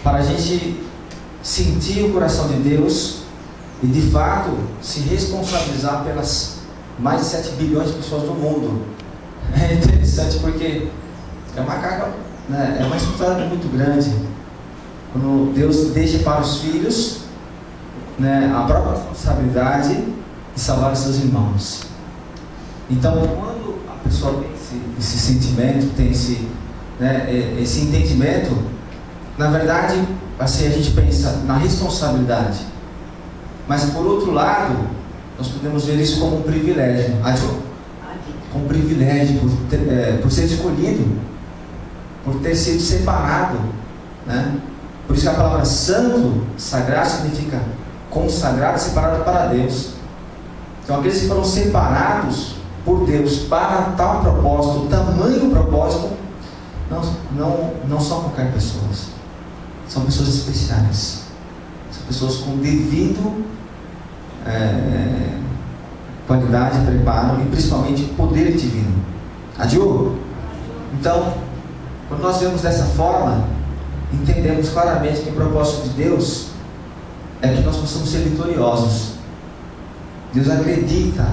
para a gente sentir o coração de Deus e de fato se responsabilizar pelas mais de 7 bilhões de pessoas do mundo. É interessante porque é uma carga, né, é uma responsabilidade muito grande quando Deus deixa para os filhos, né, a própria responsabilidade de salvar os seus irmãos. Então, quando a pessoa tem esse sentimento, tem esse entendimento, na verdade, assim, a gente pensa na responsabilidade, mas por outro lado, nós podemos ver isso como um privilégio, como um privilégio por ser escolhido, por ter sido separado, né? Por isso que a palavra santo, sagrado, significa consagrado, separado para Deus. Então aqueles que foram separados por Deus para tal propósito, tamanho propósito, não são qualquer pessoas, são pessoas especiais, são pessoas com devido qualidade, preparo e principalmente poder divino. Adiu? Então, quando nós vemos dessa forma, entendemos claramente que o propósito de Deus é que nós possamos ser vitoriosos. Deus acredita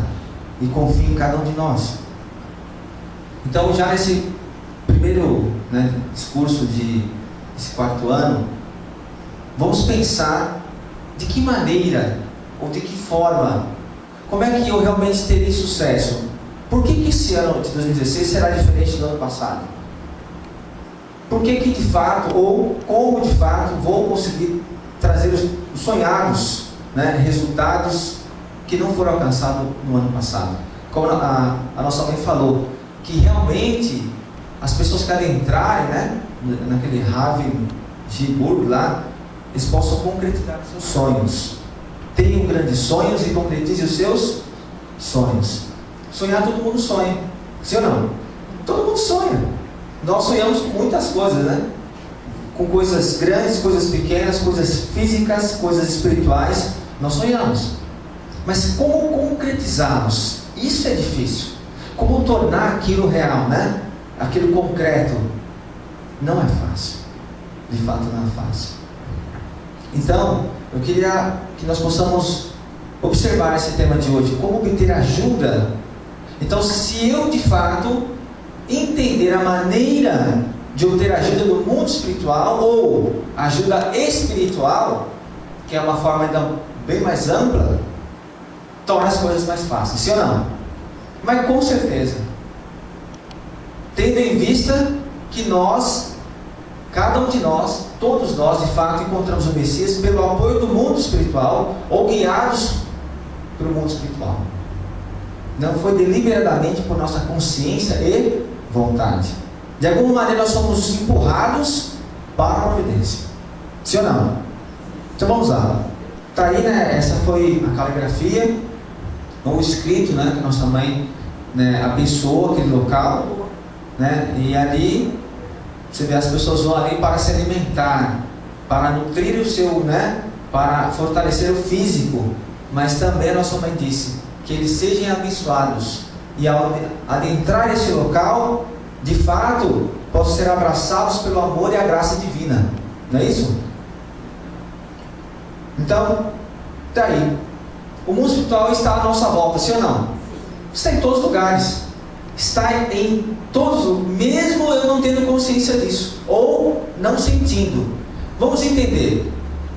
e confia em cada um de nós. Então, já nesse primeiro discurso desse 4º ano, vamos pensar de que maneira ou de que forma, como é que eu realmente terei sucesso? Por que esse ano de 2016 será diferente do ano passado? Por que de fato, ou como de fato, vou conseguir trazer os sonhados, resultados que não foram alcançados no ano passado? Como a nossa mãe falou, que realmente as pessoas que adentrarem, naquele Ravensburg lá, eles possam concretizar os seus sonhos. Tenham grandes sonhos e concretize os seus sonhos. Sonhar, todo mundo sonha, sim ou não? Todo mundo sonha. Nós sonhamos com muitas coisas, com coisas grandes, coisas pequenas, coisas físicas, coisas espirituais. Nós sonhamos. Mas como concretizá-los? Isso é difícil. Como tornar aquilo real, aquilo concreto? Não é fácil. De fato, não é fácil. Então, eu queria que nós possamos observar esse tema de hoje. Como obter ajuda? Então, se eu de fato entender a maneira de obter ajuda no mundo espiritual, ou ajuda espiritual, que é uma forma ainda bem mais ampla, torna as coisas mais fáceis, sim ou não? Mas com certeza, tendo em vista que cada um de nós, todos nós, de fato, encontramos o Messias pelo apoio do mundo espiritual, ou guiados pelo mundo espiritual. Não foi deliberadamente por nossa consciência e vontade. De alguma maneira nós somos empurrados para a providência, sim ou não? Então vamos lá. Está aí, essa foi a caligrafia, ou escrito, que nossa mãe abençoou aquele local, e ali você vê, as pessoas vão ali para se alimentar, para nutrir o seu, para fortalecer o físico, mas também a nossa mãe disse que eles sejam abençoados, e ao adentrar esse local, de fato, possam ser abraçados pelo amor e a graça divina. Não é isso? Então, está aí. O mundo espiritual está à nossa volta, sim ou não? Está em todos os lugares. Está em todos, mesmo eu não tendo consciência disso, ou não sentindo. Vamos entender.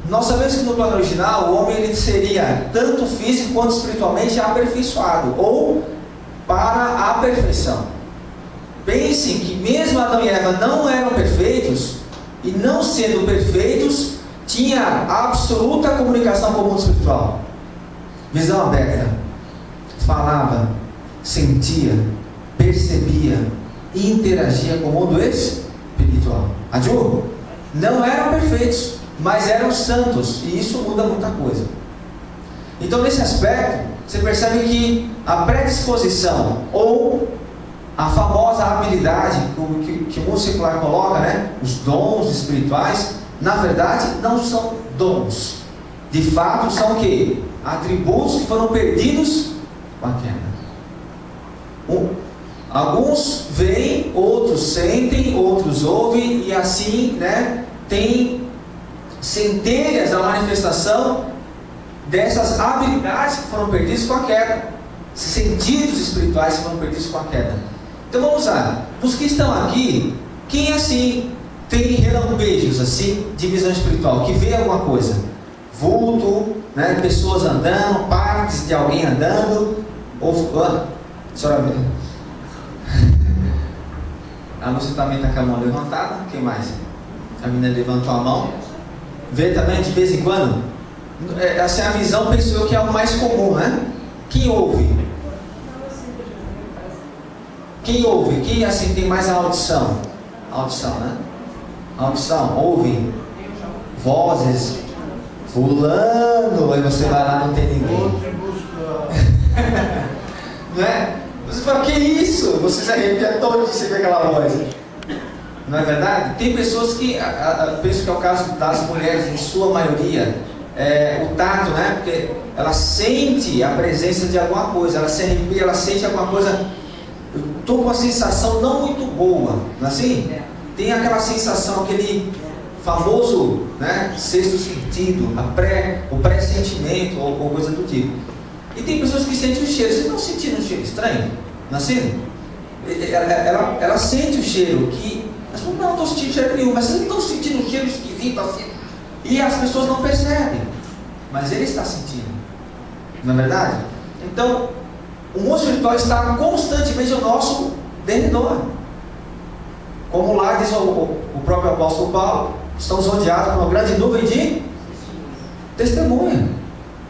Nós sabemos que no plano original, o homem ele seria tanto físico quanto espiritualmente aperfeiçoado, ou para a perfeição. Pensem que mesmo Adão e Eva não eram perfeitos, e não sendo perfeitos, tinha absoluta comunicação com o mundo espiritual. Visão aberta, falava, sentia, percebia e interagia com o mundo espiritual. Adiu? Não eram perfeitos, mas eram santos, e isso muda muita coisa. Então, nesse aspecto, você percebe que a predisposição, ou a famosa habilidade que o mundo secular coloca, os dons espirituais, na verdade não são dons. De fato, são o quê? Atributos que foram perdidos com a queda. Alguns veem, outros sentem, outros ouvem, e assim, tem centelhas da manifestação dessas habilidades que foram perdidas com a queda, sentidos espirituais que foram perdidos com a queda. Então vamos lá, os que estão aqui, quem assim tem relampejos assim de visão espiritual, que vê alguma coisa, vulto, né, pessoas andando, partes de alguém andando, ou a senhora vê? A Lúcia também está com a mão levantada. Quem mais? A menina levantou a mão. Vê também de vez em quando. Essa é a visão, penso eu, que é o mais comum, né? Quem ouve? Quem ouve? Quem assim tem mais a audição? A audição, né? A audição, ouve vozes, fulano, aí você vai lá, não tem ninguém. Não é? Você fala, que isso? Você se arrepia todo de você ver aquela voz. Não é verdade? Tem pessoas que, penso que é o caso das mulheres, em sua maioria, o tato, né? Porque ela sente a presença de alguma coisa, ela se arrepia, ela sente alguma coisa. Eu estou com uma sensação não muito boa, não é assim? Tem aquela sensação, aquele famoso, né, sexto sentido, o pré-sentimento ou coisa do tipo. E tem pessoas que sentem o cheiro. Vocês estão sentindo um cheiro estranho? Não é assim? Ela sente o cheiro que... Mas não estou sentindo cheiro nenhum. Mas vocês estão sentindo um cheiro esquisito assim? E as pessoas não percebem. Mas ele está sentindo. Não é verdade? Então, o mundo espiritual está constantemente ao nosso derredor. Como lá diz o próprio apóstolo Paulo, estamos rodeados por uma grande nuvem de testemunha.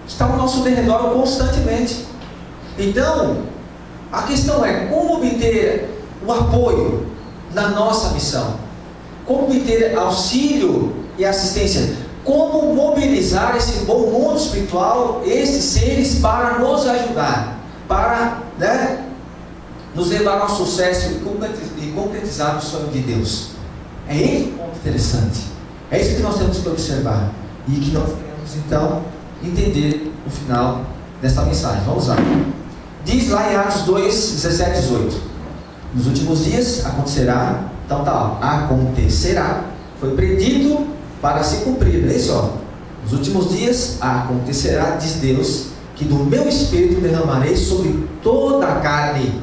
Está ao nosso derredor constantemente. Então, a questão é como obter o apoio na nossa missão, como obter auxílio e assistência, como mobilizar esse bom mundo espiritual, esses seres para nos ajudar, para, né, nos levar ao sucesso e concretizar o sonho de Deus. É esse o ponto interessante. É isso que nós temos que observar e que nós queremos então entender o final desta mensagem. Vamos lá. Diz lá em Atos 2, 17, 18: nos últimos dias acontecerá, acontecerá, foi predito para se cumprir, é isso, ó. Nos últimos dias acontecerá, diz Deus, que do meu Espírito derramarei sobre toda a carne.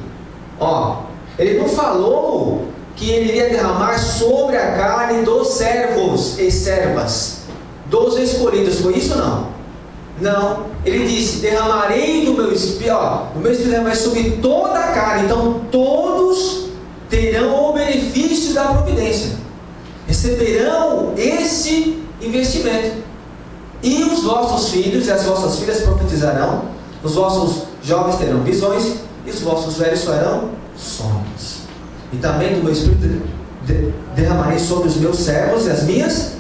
Ó, ele não falou que ele iria derramar sobre a carne dos servos e servas, dos escolhidos, foi isso não? Não, ele disse, derramarei do meu Espírito, o meu Espírito derramarei sobre toda a carne. Então todos terão o benefício da providência, receberão esse investimento. E os vossos filhos e as vossas filhas profetizarão, os vossos jovens terão visões, e os vossos velhos farão sonhos. E também do meu Espírito derramarei sobre os meus servos e as minhas.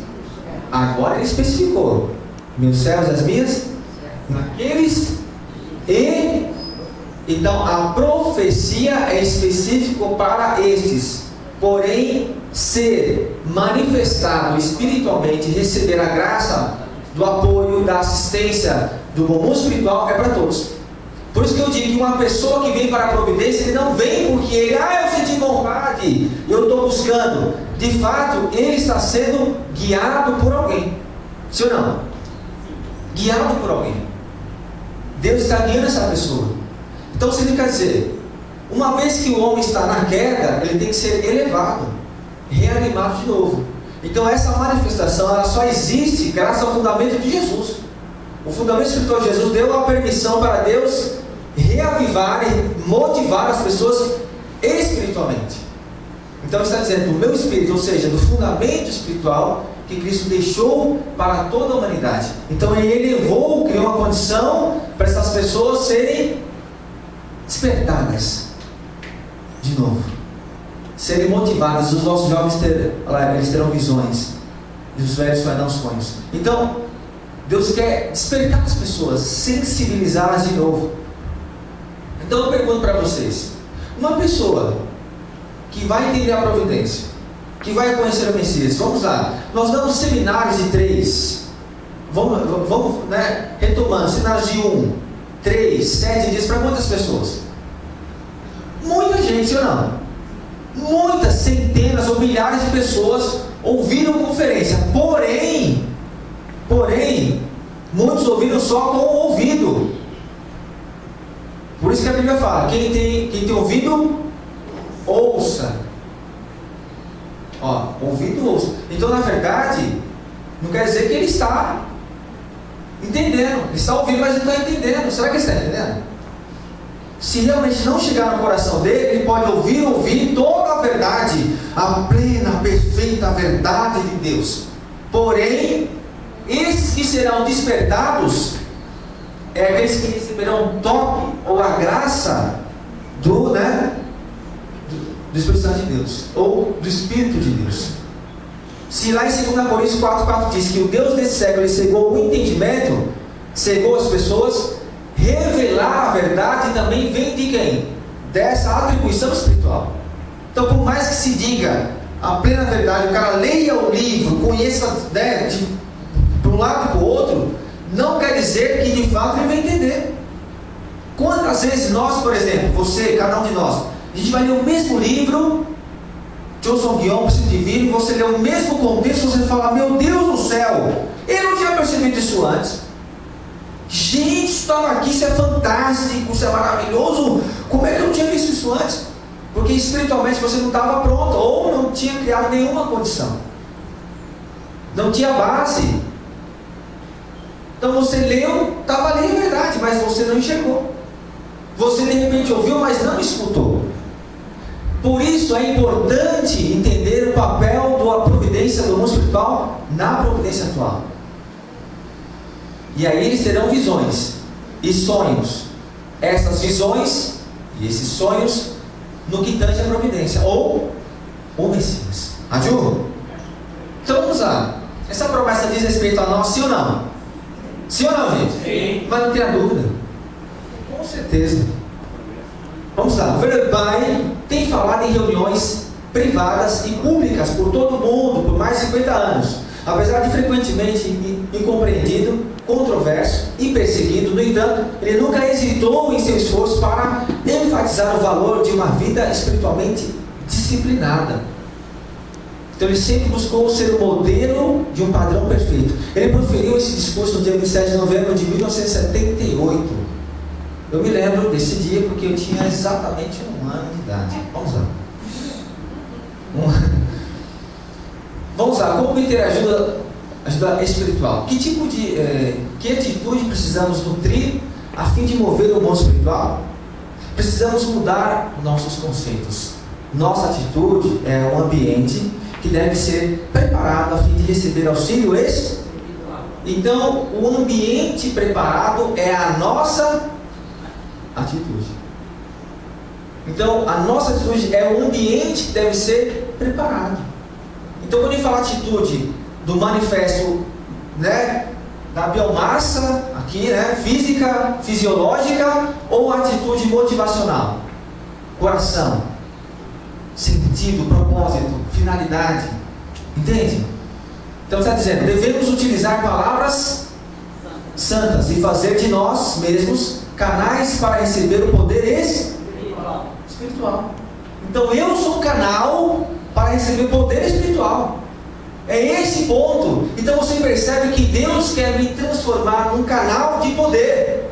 Agora ele especificou: meus servos e as minhas, naqueles. E então a profecia é específico para estes. Porém, ser manifestado espiritualmente, receber a graça do apoio, da assistência, do bom mundo espiritual, é para todos. Por isso que eu digo que uma pessoa que vem para a providência, ele não vem porque ele, eu senti vontade, eu estou buscando. De fato, ele está sendo guiado por alguém. Sim ou não? Guiado por alguém. Deus está guiando essa pessoa. Então significa dizer, uma vez que o homem está na queda, ele tem que ser elevado, reanimado de novo. Então essa manifestação, ela só existe graças ao fundamento de Jesus. O fundamento espiritual de Jesus deu a permissão para Deus reavivar e motivar as pessoas espiritualmente. Então ele está dizendo do meu espírito, ou seja, do fundamento espiritual que Cristo deixou para toda a humanidade. Então ele elevou, criou uma condição para essas pessoas serem despertadas de novo, serem motivadas. Os nossos jovens eles terão visões, e os velhos farão sonhos. Então Deus quer despertar as pessoas, sensibilizá-las de novo. Então eu pergunto para vocês: uma pessoa que vai entender a providência, que vai conhecer o Messias, vamos lá, nós damos seminários de 3, vamos né, retomando, seminários de 1, 3, 7 dias, para quantas pessoas? Muita gente, ou não? Muitas centenas ou milhares de pessoas ouviram conferência, porém Muitos ouviram só com o ouvido. Por isso que a Bíblia fala: quem tem ouvido, ouça. Ó, ouvido, ouça. Então, na verdade, não quer dizer que ele está entendendo. Ele está ouvindo, mas ele não está entendendo. Será que ele está entendendo? Se realmente não chegar no coração dele, ele pode ouvir toda a verdade, a plena, perfeita verdade de Deus. Porém, esses que serão despertados é aqueles que receberão o toque ou a graça do Espírito Santo de Deus, ou do Espírito de Deus. Se lá em 2 Coríntios 4,4 diz que o Deus desse século ele cegou o entendimento, cegou as pessoas, revelar a verdade também vem de quem? Dessa atribuição espiritual. Então, por mais que se diga a plena verdade, o cara leia o livro, conheça de um lado para o outro, não quer dizer que de fato ele vai entender. Quantas vezes nós, por exemplo, você, cada um de nós, a gente vai ler o mesmo livro, Johnson Guion, Princípio Divino, você lê o mesmo contexto, você fala: meu Deus do céu, eu não tinha percebido isso antes. Gente, estava aqui, isso é fantástico, isso é maravilhoso. Como é que eu não tinha visto isso antes? Porque espiritualmente você não estava pronto, ou não tinha criado nenhuma condição, não tinha base. Então você leu, estava ali, é verdade, mas você não enxergou. Você de repente ouviu, mas não escutou. Por isso é importante entender o papel da providência do mundo espiritual na providência atual. E aí eles terão visões e sonhos. Essas visões e esses sonhos no que tange a providência, ou o Messias. Aju? Então vamos lá. Essa promessa diz respeito a nós, sim ou não? Sim ou não, gente? Sim. Mas não tenha dúvida. Com certeza. Vamos lá. O Velho Pai tem falado em reuniões privadas e públicas por todo o mundo por mais de 50 anos. Apesar de frequentemente incompreendido, controverso e perseguido, no entanto, ele nunca hesitou em seu esforço para enfatizar o valor de uma vida espiritualmente disciplinada. Então ele sempre buscou ser o modelo de um padrão perfeito. Ele proferiu esse discurso no dia 27 de novembro de 1978. Eu me lembro desse dia porque eu tinha exatamente 1 ano de idade. Vamos lá. Vamos lá, como ter ajuda espiritual? Que atitude precisamos nutrir a fim de mover o mundo espiritual? Precisamos mudar nossos conceitos. Nossa atitude é um ambiente que deve ser preparado a fim de receber auxílio espiritual. Então, o ambiente preparado é a nossa atitude. Então, a nossa atitude é o ambiente que deve ser preparado. Então, quando ele fala atitude do manifesto, da biomassa, aqui, física, fisiológica, ou atitude motivacional? Coração, sentido, propósito, finalidade. Entende? Então, está dizendo, devemos utilizar palavras santas e fazer de nós mesmos canais para receber o poder espiritual. Então, eu sou um canal para receber poder espiritual. É esse ponto. Então você percebe que Deus quer me transformar num canal de poder.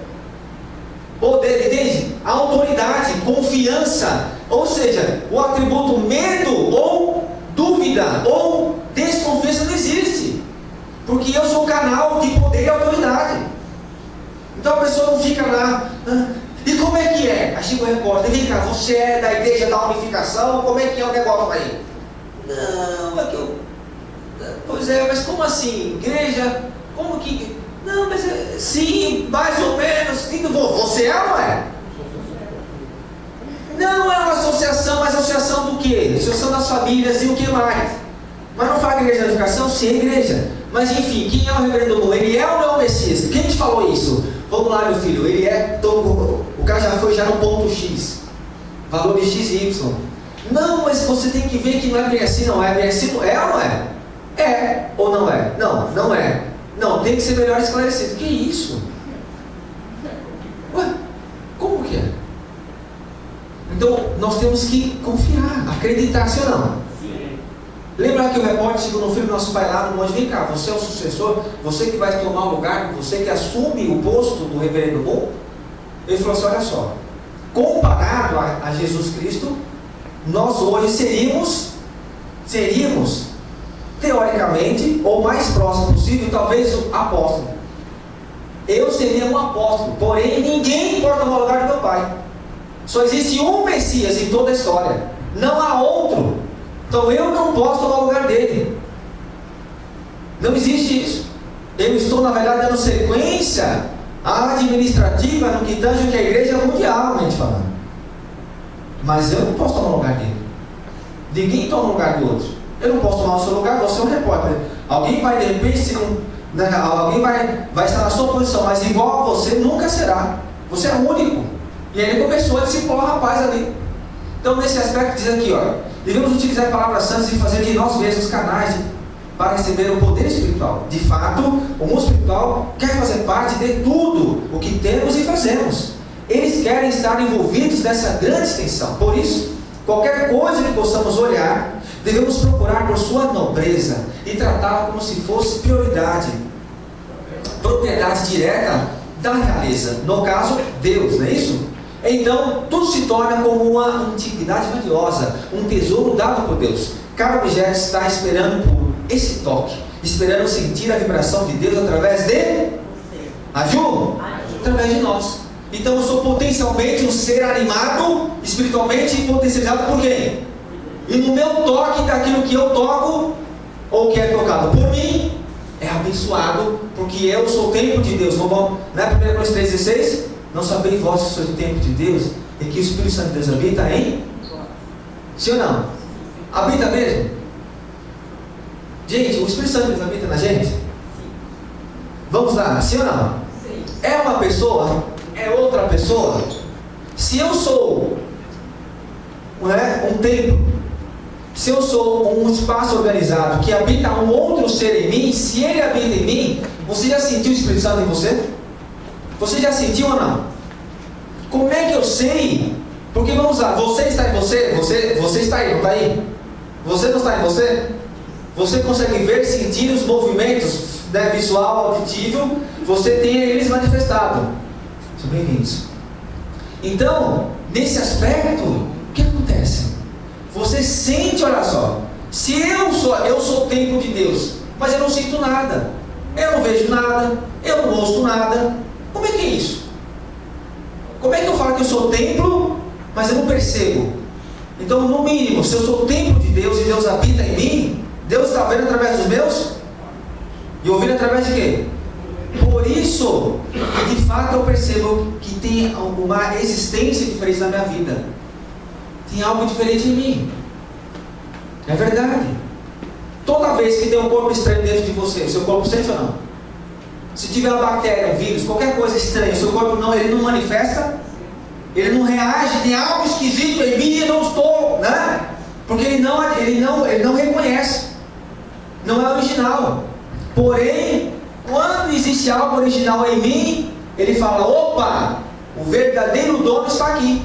Poder, entende? Autoridade, confiança. Ou seja, o atributo medo ou dúvida ou desconfiança não existe. Porque eu sou um canal de poder e autoridade. Então a pessoa não fica lá. E como é que é? Aí chega o repórter: vem cá, você é da igreja da unificação? Como é que é o negócio aí? Não, é que eu... Pois é, mas como assim? Igreja? Como que... Não, mas sim, mais ou menos. Você é ou não é? Não é uma associação, mas associação do quê? Associação das famílias e o que mais? Mas não fala igreja da unificação? Sim, é igreja. Mas enfim, quem é o reverendo Moura? Ele é ou não é o Messias? Quem te falou isso? Vamos lá, meu filho, ele é... O cara já foi no ponto X. Valor de X e Y. Não, mas você tem que ver que não é bem assim, não é bem assim, não é ou não é? É ou não é? Não, não é. Não, tem que ser melhor esclarecido. Que isso? Ué, como que é? Então, nós temos que confiar, acreditar, sim ou não? Sim. Lembra que o repórter chegou no filho do nosso pai lá no monte, vem cá, você é o sucessor, você que vai tomar o lugar, você que assume o posto do reverendo Moore? Ele falou assim, olha só, comparado a Jesus Cristo, nós hoje seríamos teoricamente, ou mais próximo possível, talvez o apóstolo. Eu seria um apóstolo, porém ninguém pode tomar o lugar do meu pai. Só existe um Messias em toda a história, não há outro. Então eu não posso tomar o lugar dele. Não existe isso. Eu estou, na verdade, dando sequência administrativa no que tange que a igreja mundialmente falando. Mas eu não posso tomar o lugar dele. Ninguém toma o lugar do outro. Eu não posso tomar o seu lugar, você é um repórter. Alguém vai, de repente, alguém vai estar na sua posição, mas igual a você nunca será. Você é único. E aí ele começou a discipular o rapaz ali. Então, nesse aspecto, diz aqui, ó, devemos utilizar palavras santas e fazer de nós mesmos canais para receber o poder espiritual. De fato, o mundo espiritual quer fazer parte de tudo o que temos e fazemos. Eles querem estar envolvidos nessa grande extensão. Por isso, qualquer coisa que possamos olhar, devemos procurar por sua nobreza e tratá-la como se fosse prioridade, propriedade direta da realeza, no caso, Deus, não é isso? Então, tudo se torna como uma antiguidade valiosa, um tesouro dado por Deus. Cada objeto está esperando por esse toque, esperando sentir a vibração de Deus através de Aju? Através de nós. Então eu sou potencialmente um ser animado, espiritualmente potencializado por quem? E no meu toque daquilo que eu toco, ou que é tocado por mim, é abençoado, porque eu sou o templo de Deus. Não vamos, né? 1 Coríntios 3,16, não sabeis vós que sois o templo de Deus, e que o Espírito Santo de Deus habita em? Sim ou não? Habita mesmo? Gente, o Espírito Santo de Deus habita na gente? Vamos lá, sim ou não? É uma pessoa? É outra pessoa? Se eu sou um templo, se eu sou um espaço organizado que habita um outro ser em mim, se ele habita em mim, você já sentiu o Espírito Santo em você? Você já sentiu ou não? Como é que eu sei? Porque vamos lá, você está em você? Você está aí, não está aí? Você não está em você? Você consegue ver, sentir os movimentos, né, visual, auditivo, você tem eles manifestados. São bem-vindos. Então, nesse aspecto, o que acontece? Você sente, olha só, se eu sou o templo de Deus, mas eu não sinto nada, eu não vejo nada, eu não ouço nada, como é que é isso? Como é que eu falo que eu sou templo, mas eu não percebo? Então, no mínimo, se eu sou o templo de Deus e Deus habita em mim, Deus está vendo através dos meus e ouvindo através de quê? Por isso, de fato, eu percebo que tem uma existência diferente na minha vida. Tem algo diferente em mim. É verdade. Toda vez que tem um corpo estranho dentro de você, o seu corpo sente ou não? Se tiver uma bactéria, um vírus, qualquer coisa estranha, o seu corpo ele não manifesta, ele não reage, tem algo esquisito em mim e eu não estou, né? Porque ele não reconhece. Não é original. Porém, quando existe algo original em mim, ele fala, opa, o verdadeiro dono está aqui.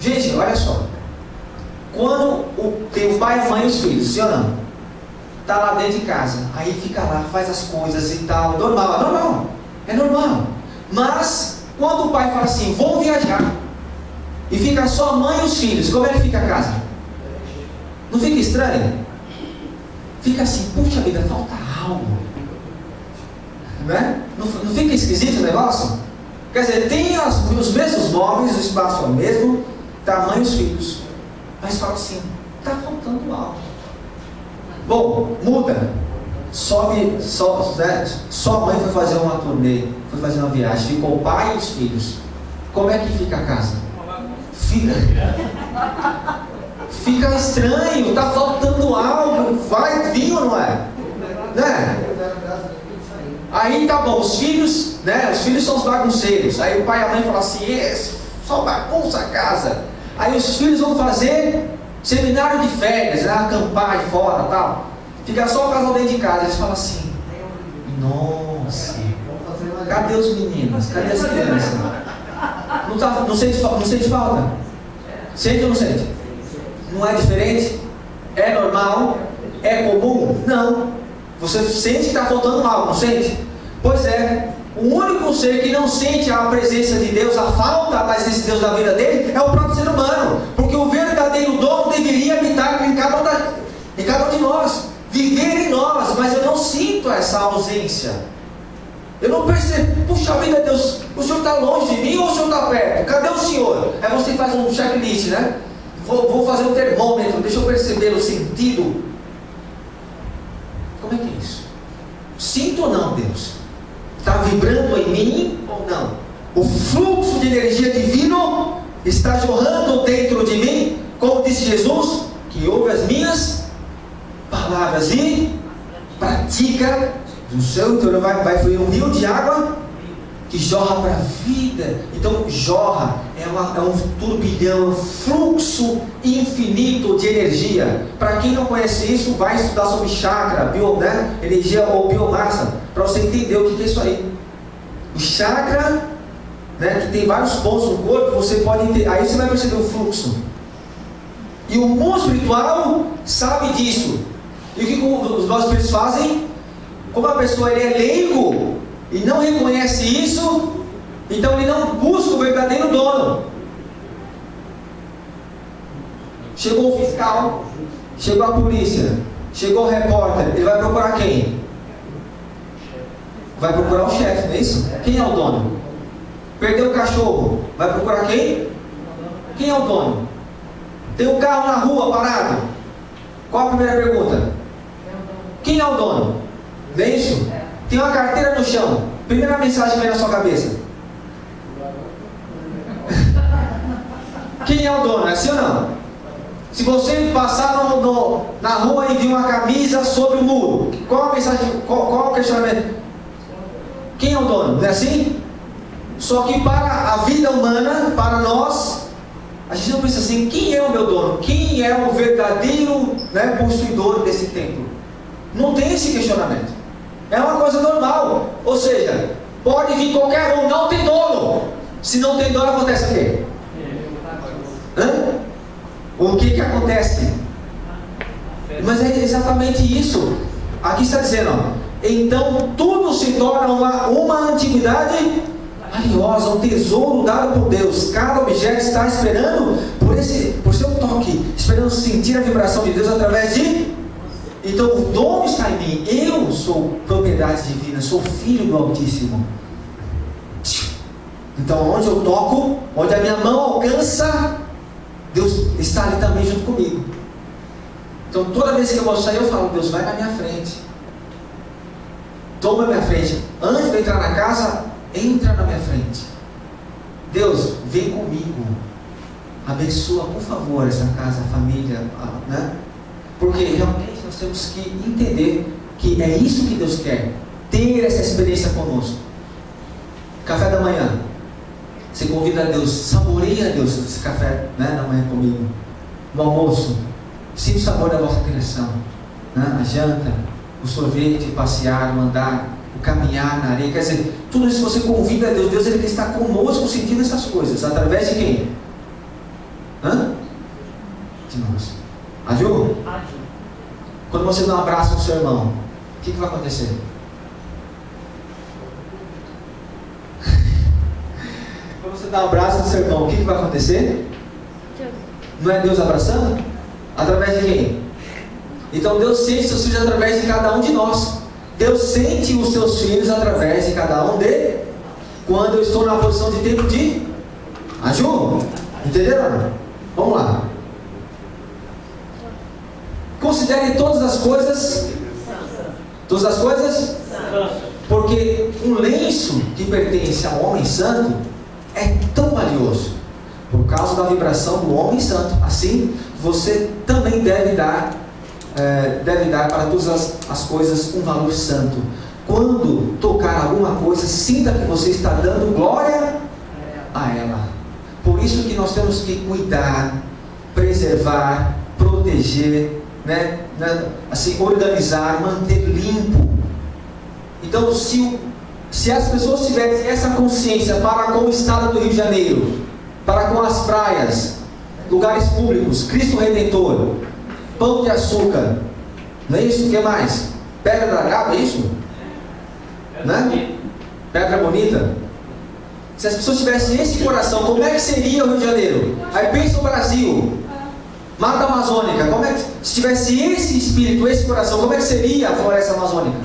Gente, olha só. Quando tem o pai, a mãe e os filhos, sim ou não? Está lá dentro de casa, aí fica lá, faz as coisas e tal, normal, é normal. Mas, quando o pai fala assim, vou viajar, e fica só a mãe e os filhos, como é que fica a casa? Não fica estranho? Fica assim, puxa vida, falta algo. Né? Não fica esquisito o negócio? Quer dizer, tem os mesmos móveis, o espaço é o mesmo, tamanho os filhos. Mas fala assim, está faltando algo. Bom, muda. Só a mãe foi fazer uma turnê, foi fazer uma viagem, ficou o pai e os filhos. Como é que fica a casa? Fica estranho, está faltando algo, vai vir ou não é? Né? Aí tá bom, os filhos, né? Os filhos são os bagunceiros. Aí o pai e a mãe falam assim, só bagunça a casa. Aí os filhos vão fazer seminário de férias, né? Acampar aí fora e tal. Fica só o casal dentro de casa. Eles falam assim, nossa, cadê os meninos? Cadê as crianças? Não sente falta? Sente ou não sente? Não é diferente? É normal? É comum? Não. Você sente que está faltando algo, não sente? Pois é. O único ser que não sente a presença de Deus, a falta da presença de Deus na vida dele, é o próprio ser humano. Porque o verdadeiro dono deveria habitar em cada um de nós, viver em nós, mas eu não sinto essa ausência. Eu não percebo, puxa vida, Deus, o Senhor está longe de mim ou o Senhor está perto? Cadê o Senhor? Aí você faz um checklist, né? Vou fazer um termômetro, deixa eu perceber o sentido. Como é que é isso? Sinto ou não, Deus? Está vibrando em mim ou não? O fluxo de energia divino está jorrando dentro de mim, como disse Jesus, que ouve as minhas palavras e pratica. Do seu interior vai fluir um rio de água que jorra para a vida. Então jorra é um turbilhão, um fluxo infinito de energia. Para quem não conhece isso, vai estudar sobre chakra, energia ou biomassa, para você entender o que é isso aí. O chakra, que tem vários pontos no corpo, você pode entender, aí você vai perceber o fluxo. E o mundo espiritual sabe disso. E o que os nossos espíritos fazem? Como a pessoa ele é leigo e não reconhece isso, então ele não busca o verdadeiro dono. Chegou o fiscal, chegou a polícia, chegou o repórter, ele vai procurar quem? Vai procurar o chefe, não é isso? Quem é o dono? Perdeu o cachorro, vai procurar quem? Quem é o dono? Tem um carro na rua parado, qual a primeira pergunta? Quem é o dono? Não é isso? Tem uma carteira no chão, primeira mensagem que vem na sua cabeça: quem é o dono? É assim ou não? Se você passar na rua e vir uma camisa sobre o muro, qual a mensagem? Qual o questionamento? Quem é o dono? Não é assim? Só que para a vida humana, para nós, a gente não pensa assim: quem é o meu dono? Quem é o verdadeiro possuidor desse templo? Não tem esse questionamento. É uma coisa normal. Ou seja, pode vir qualquer um, não tem dono. Se não tem dono, acontece o quê? O que acontece? Mas é exatamente isso. Aqui está dizendo, então tudo se torna uma antiguidade valiosa, um tesouro dado por Deus. Cada objeto está esperando por seu toque, esperando sentir a vibração de Deus através de... Então o dom está em mim. Eu sou propriedade divina, sou filho do Altíssimo. Então onde eu toco, onde a minha mão alcança, Deus está ali também junto comigo. Então toda vez que eu vou sair, eu falo: Deus, vai na minha frente, toma a minha frente. Antes de entrar na casa, entra na minha frente. Deus, vem comigo, abençoa por favor essa casa, a família, porque realmente nós temos que entender que é isso que Deus quer, ter essa experiência conosco. Café da manhã, você convida a Deus, saboreia a Deus esse café da manhã comigo. No almoço, sinta o sabor da vossa criação, a janta, o sorvete, passear, o andar, o caminhar na areia. Quer dizer, tudo isso você convida a Deus. Deus ele está conosco sentindo essas coisas, através de quem? De nós. Ajuda? Quando você dá um abraço no seu irmão, o que vai acontecer? Quando você dá um abraço no seu irmão, o que vai acontecer? Não é Deus abraçando? Através de quem? Então Deus sente seus filhos através de cada um de nós. Deus sente os seus filhos através de cada um de... Quando eu estou na posição de tempo de... Ajuda? Entenderam? Vamos lá. Considere todas as coisas. Todas as coisas? Porque um lenço que pertence ao homem santo é tão valioso por causa da vibração do homem santo. Assim, você também deve dar para todas as coisas um valor santo. Quando tocar alguma coisa, sinta que você está dando glória a ela. Por isso que nós temos que cuidar, preservar, proteger, assim, organizar, manter limpo. Então, se as pessoas tivessem essa consciência para com o estado do Rio de Janeiro, para com as praias, lugares públicos, Cristo Redentor, pão de açúcar. Não é isso? O que mais? Pedra da Gávea, é isso? Né? Pedra bonita. Se as pessoas tivessem esse coração, como é que seria o Rio de Janeiro? Aí pensa o Brasil, Mata Amazônica, como é que, se tivesse esse espírito, esse coração, como é que seria a floresta amazônica?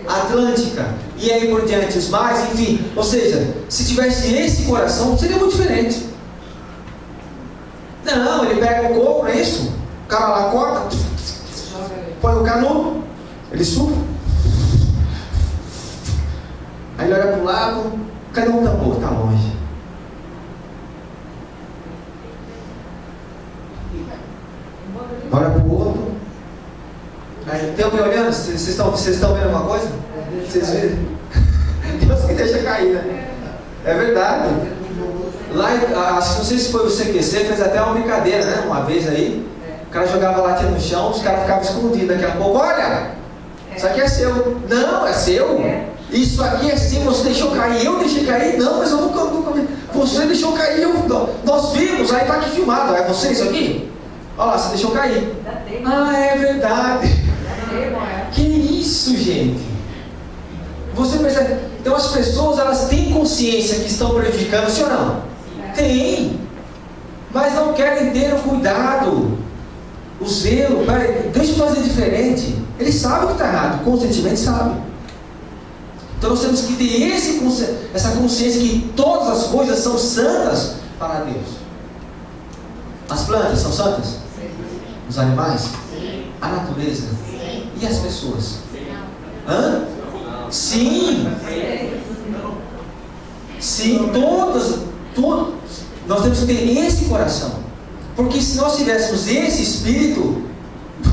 Atlântica, e aí por diante, os mares, enfim. Ou seja, se tivesse esse coração, seria muito diferente. Não, ele pega o coco, não é isso? O cara lá corta, põe o canudo, ele suga, aí ele olha para o lado, cadê o tambor? Está longe. Olha para o outro. Aí, tem alguém olhando? Vocês estão vendo alguma coisa? Vocês viram? Deus que deixa cair, né? É verdade. Lá, não sei se foi o CQC, fez até uma brincadeira, né? Uma vez aí, o cara jogava latinha no chão, os caras ficavam escondidos. Daqui a pouco, olha, isso aqui é seu. Não, é seu. Isso aqui é seu, você deixou cair. Eu deixei cair? Não, mas eu nunca vi. Você deixou cair, nós vimos, aí está aqui filmado. É você isso aqui? Olha lá, você deixou cair. Ah, é verdade. Que isso, gente? Você percebe? Então as pessoas, elas têm consciência que estão prejudicando, sim ou não? Tem. Mas não querem ter o cuidado, o zelo. Deixa eu fazer diferente. Ele sabe que está errado, conscientemente sabe. Então nós temos que ter essa consciência que todas as coisas são santas para Deus. As plantas são santas? Os animais? A natureza? E as pessoas? Hã? Sim! Sim, todas. Nós temos que ter esse coração. Porque se nós tivéssemos esse espírito,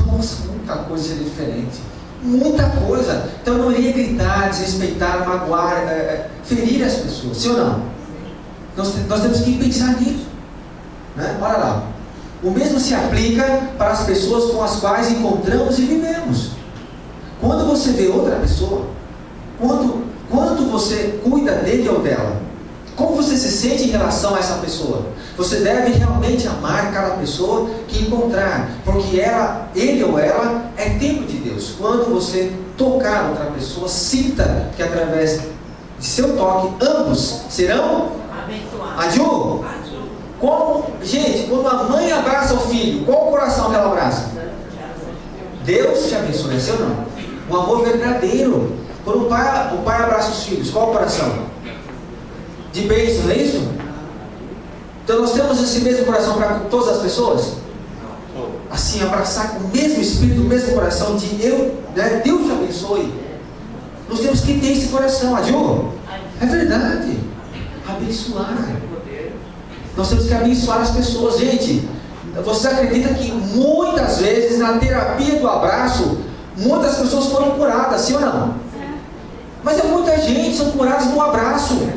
nossa, muita coisa seria diferente. Muita coisa. Então não iria gritar, desrespeitar, magoar, ferir as pessoas. Sim ou não? Nós temos que pensar nisso. Né? Olha lá. O mesmo se aplica para as pessoas com as quais encontramos e vivemos. Quando você vê outra pessoa, quanto você cuida dele ou dela? Como você se sente em relação a essa pessoa? Você deve realmente amar cada pessoa que encontrar, porque ele ou ela é templo de Deus. Quando você tocar outra pessoa, sinta que através de seu toque, ambos serão abençoados. Gente, quando a mãe abraça o filho, qual o coração que ela abraça? Deus te abençoe, sim ou não? Um amor verdadeiro. Quando o pai abraça os filhos, qual o coração? De bênção, não é isso? Então nós temos esse mesmo coração para todas as pessoas? Assim, abraçar com o mesmo espírito, o mesmo coração de Deus te abençoe. Nós temos que ter esse coração, Adil. É verdade. Abençoar. Nós temos que abençoar as pessoas. Gente, você acredita que muitas vezes na terapia do abraço, muitas pessoas foram curadas, sim ou não? Mas é muita gente, são curadas no abraço.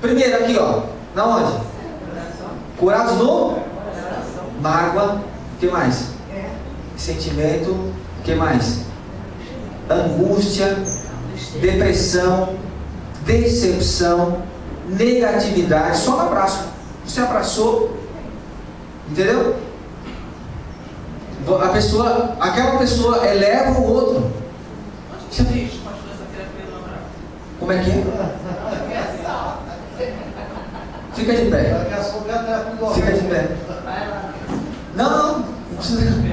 Primeiro aqui, ó. Na onde? Curados no? Mágoa. O que mais? Sentimento. O que mais? Angústia. Depressão. Decepção. Negatividade. Só no abraço. Você abraçou. Entendeu? Aquela pessoa eleva o outro. Como é que é? Fica de pé. Fica de pé. Não precisa.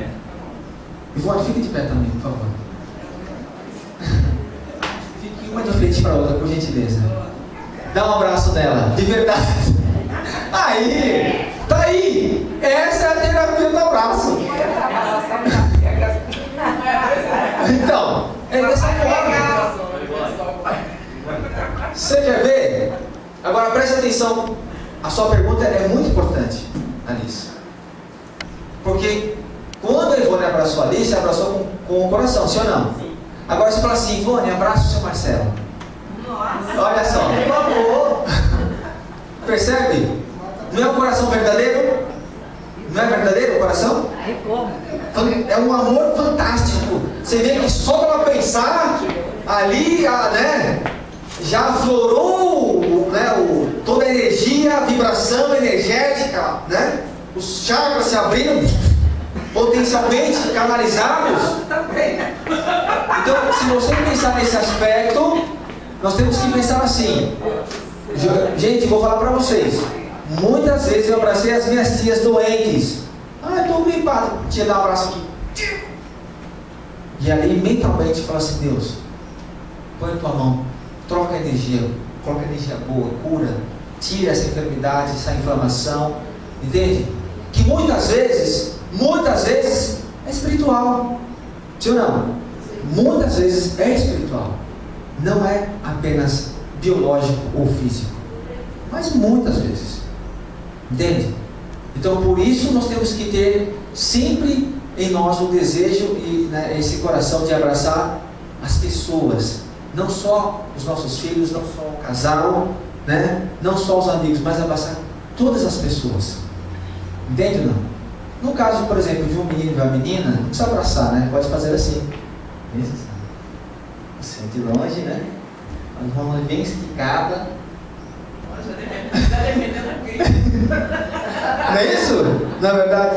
Ivone, fica de pé também, por favor. Fique uma de frente para a outra, por gentileza. Dá um abraço nela, de verdade. Aí, tá aí. Essa é a terapia do abraço. Então, é dessa forma. Você quer ver? Agora preste atenção. A sua pergunta é muito importante, Alice. Porque quando a Ivone abraçou a Alice, abraçou com o coração, sim ou não? Sim. Agora você fala assim, Ivone, abraça o seu Marcelo. Nossa. Olha só, por favor. Percebe? Não é um coração verdadeiro? Não é verdadeiro o coração? É um amor fantástico. Você vê que só para pensar ali, né? Já aflorou, né, toda a energia, a vibração energética, né? Os chakras se abriram. potencialmente canalizados. Então, se você pensar nesse aspecto, nós temos que pensar assim. Gente, vou falar para vocês. Muitas vezes eu abracei as minhas tias doentes. Eu estou gripado. Tia, dá um abraço aqui. E ali mentalmente fala assim: Deus, põe tua mão, troca a energia, coloca energia boa, cura, tira essa enfermidade, essa inflamação. Entende? Que muitas vezes é espiritual. Sim ou não? Muitas vezes é espiritual. Não é apenas biológico ou físico, mas muitas vezes. Entende? Então, por isso nós temos que ter sempre em nós o desejo e esse coração de abraçar as pessoas, não só os nossos filhos, não só o casal, não só os amigos, mas abraçar todas as pessoas. Entende ou não? No caso, por exemplo, de um menino e uma menina, não precisa abraçar, pode fazer assim. Você de longe, a mão bem esticada. Está defendendo aqui. Não é isso? Na verdade,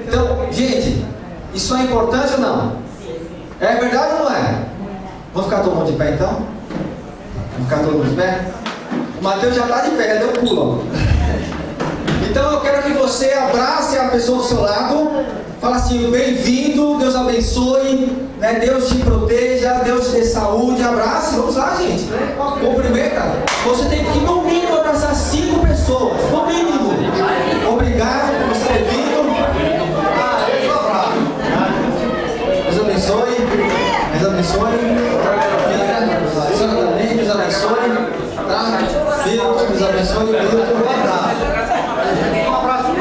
Então, gente, isso é importante ou não? É verdade ou não é? Vamos ficar todo mundo de pé então? Vamos ficar todo mundo de pé? O Mateus já está de pé, deu um pulo. Então eu quero que você abrace a pessoa do seu lado, fala assim: bem-vindo, Deus abençoe, Deus te proteja, Deus te dê saúde, abrace, vamos lá, gente. Cumprimenta. Você tem que no mínimo abraçar 5 pessoas, no mínimo. Obrigado por você ter vindo. Deus abençoe, Deus abençoe. Deus abençoe. Deus abençoe. Um abraço.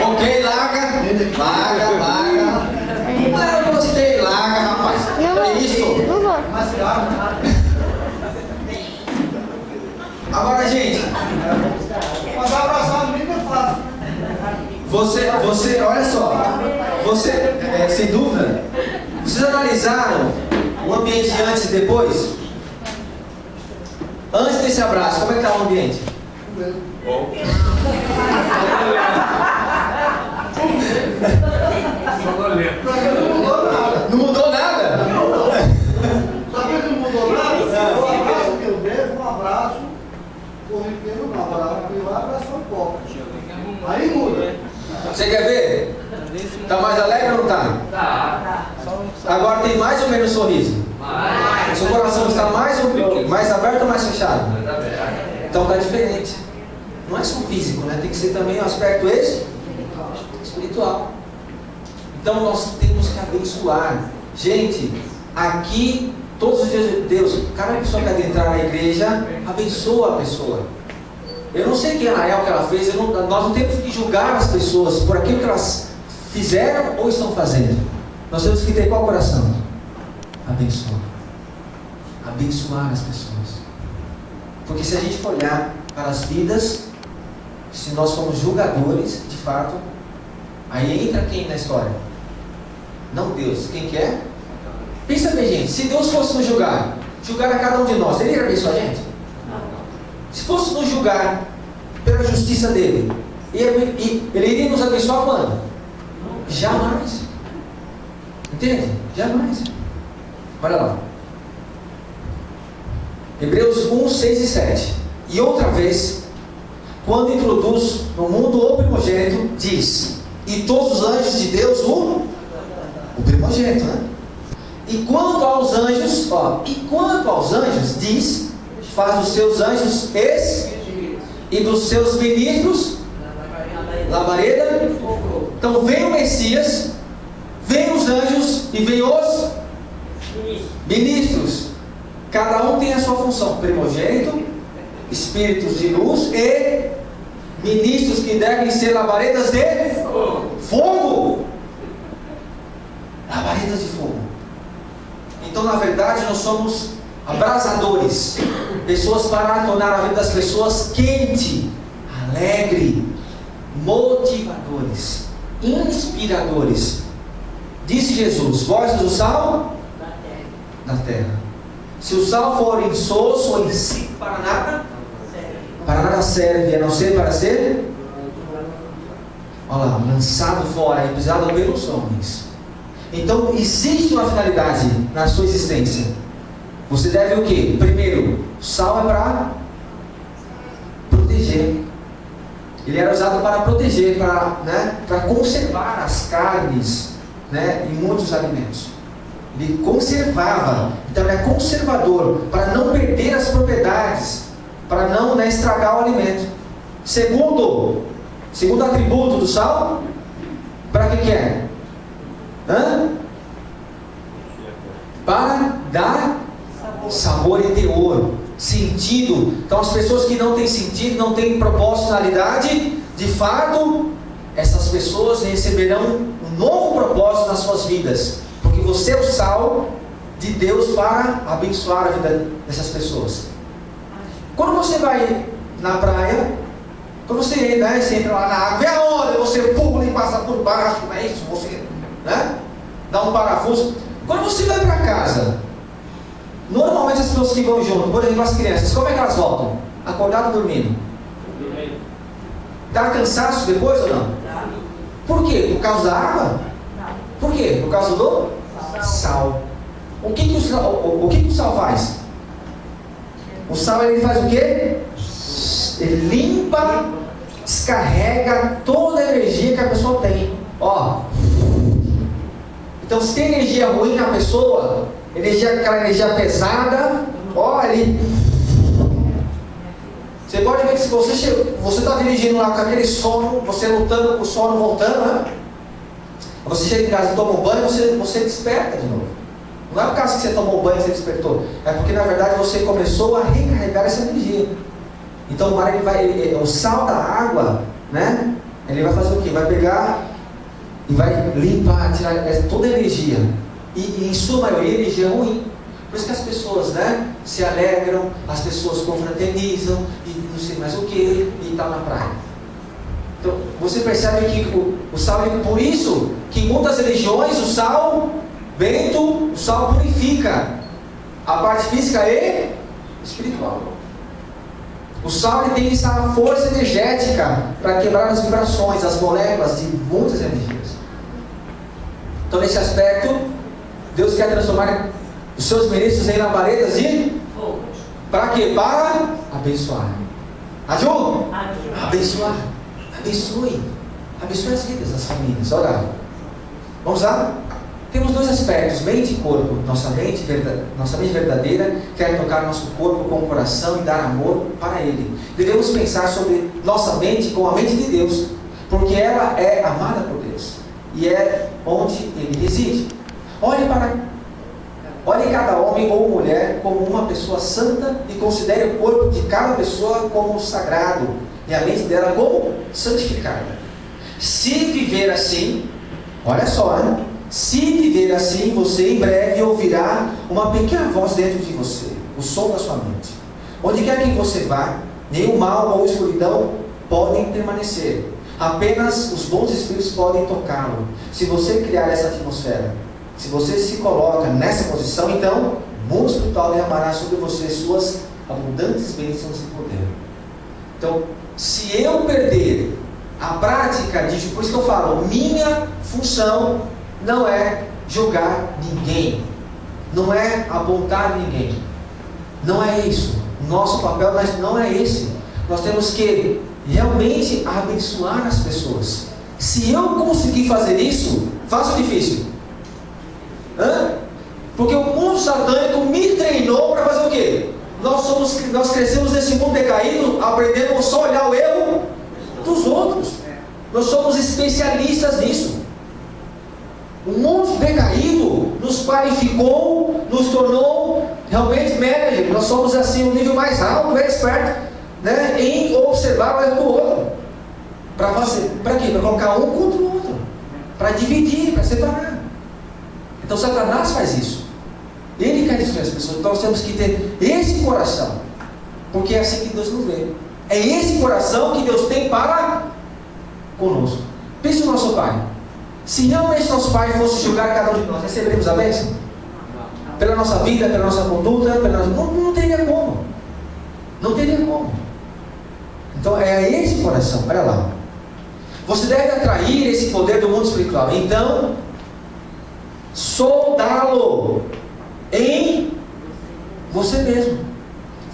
Ok, larga. Eu gostei, larga, rapaz. É isso. Agora, gente, mas abraçar no é fácil. Você, olha só. Sem dúvida, vocês analisaram o ambiente antes e depois? Antes desse abraço, como é que está o ambiente? Não mudou nada? Sabia que não mudou nada? O abraço que eu devo, um abraço corriqueiro, não. Agora eu abraço um pouco. Aí muda. Você quer ver? Está mais alegre ou não está? Tá. Agora tem mais ou menos sorriso? Seu coração está mais aberto ou mais fechado? Então está diferente. Não é só físico, tem que ser também um aspecto espiritual. Então nós temos que abençoar. Gente, aqui, todos os dias de Deus, cada pessoa que adentrar na igreja, abençoa a pessoa. Eu não sei quem é o que ela fez, nós não temos que julgar as pessoas por aquilo que elas fizeram ou estão fazendo. Nós temos que ter qual coração? Abençoar. Abençoar as pessoas. Porque se a gente for olhar para as vidas, se nós formos julgadores, de fato, aí entra quem na história? Não Deus. Quem que é? Pensa bem, gente. Se Deus fosse nos julgar a cada um de nós, Ele iria abençoar a gente? Se fosse nos julgar pela justiça dele, Ele iria nos abençoar quando? Jamais. Entende? Jamais. Olha lá. Hebreus 1, 6 e 7. E outra vez, quando introduz no mundo o primogênito, diz: e todos os anjos de Deus o primogênito, E quanto aos anjos, diz: faz dos seus anjos e dos seus ministros labareda. Então vem o Messias, vem os anjos e vem os Ministros. Cada um tem a sua função. Primogênito, espíritos de luz e ministros que devem ser labaredas de fogo. Labaredas de fogo. Então, na verdade, nós somos abrasadores. Pessoas para tornar a vida das pessoas quente, alegre, motivadores, inspiradores. Disse Jesus: vós sois o sal da terra. Se o sal for insosso ou insípido, para nada serve, a não ser para ser, olha lá, lançado fora e pisado pelos homens. Então existe uma finalidade na sua existência. Você deve o quê? Primeiro, o sal é para proteger. Ele era usado para proteger, para conservar as carnes, e muitos alimentos. Ele conservava. Então ele é conservador, para não perder as propriedades, para não estragar o alimento. Segundo atributo do sal, para que é? Para dar sabor e teor, sentido. Então as pessoas que não têm sentido, não têm propósito, finalidade, de fato, essas pessoas receberão um novo propósito nas suas vidas, porque você é o sal de Deus para abençoar a vida dessas pessoas. Quando você vai na praia, quando você entra lá na água, vê a onda, você pula e passa por baixo, não é isso? Você dá um parafuso. Quando você vai para casa, normalmente as pessoas que vão junto, por exemplo as crianças, como é que elas voltam? Acordado, dormindo? Dá cansaço depois ou não? Por quê? Por causa da água? Por quê? Por causa do sal. O que o sal faz? O sal ele faz o quê? Ele limpa, descarrega toda a energia que a pessoa tem. Então se tem energia ruim na pessoa, aquela energia pesada, você pode ver que se você está dirigindo lá com aquele sono, você lutando com o sono, voltando, você chega em casa e toma um banho, você desperta de novo. Não é por causa que você tomou banho e você despertou, é porque na verdade você começou a recarregar essa energia. Então o sal da água, ele vai fazer o quê? Vai pegar e vai limpar, tirar toda a energia, e em sua maioria energia ruim. Por isso que as pessoas se alegram, as pessoas confraternizam e não sei mais o que, e está na praia. Então você percebe que o sal, por isso que em muitas religiões o sal purifica a parte física e espiritual. O sal ele tem essa força energética para quebrar as vibrações, as moléculas de muitas energias. Então nesse aspecto, Deus quer transformar os seus ministros em labaredas de fogo. Para quê? Para abençoar. Abençoar. Abençoe as vidas das famílias. Olha, vamos lá? Temos dois aspectos, mente e corpo. Nossa mente verdadeira quer tocar nosso corpo com o coração e dar amor para Ele. Devemos pensar sobre nossa mente com a mente de Deus, porque ela é amada por Deus e é onde Ele reside. Olhe cada homem ou mulher como uma pessoa santa e considere o corpo de cada pessoa como sagrado e a mente dela como santificada. Se viver assim, olha só, se viver assim, você em breve ouvirá uma pequena voz dentro de você, o som da sua mente. Onde quer que você vá, nem o mal ou a escuridão podem permanecer. Apenas os bons espíritos podem tocá-lo. Se você criar essa atmosfera, se você se coloca nessa posição, então o mundo espiritual derramará sobre você suas abundantes bênçãos e poder. Então, se eu perder a prática de, por isso que eu falo, minha função não é julgar ninguém, não é apontar ninguém, não é isso. Nosso papel não é esse. Nós temos que realmente abençoar as pessoas. Se eu conseguir fazer isso, faço difícil. Porque o mundo satânico me treinou para fazer o quê? Nós crescemos nesse mundo decaído, aprendendo só olhar o erro dos outros. Nós somos especialistas nisso. O mundo decaído nos qualificou, nos tornou realmente manager. Nós somos assim um nível mais alto, expert, né, em observar o erro do outro. Para fazer, para quê? Para colocar um contra o outro, para dividir, para separar. Então Satanás faz isso. Ele quer destruir as pessoas. Então nós temos que ter esse coração, porque é assim que Deus nos vê. É esse coração que Deus tem para conosco. Pense no nosso Pai. Se realmente nosso Pai fosse julgar cada um de nós, receberemos a bênção? Pela nossa vida, pela nossa conduta, não teria como. Não teria como. Então é esse coração. Olha lá. Você deve atrair esse poder do mundo espiritual. Então, soldá-lo em você mesmo.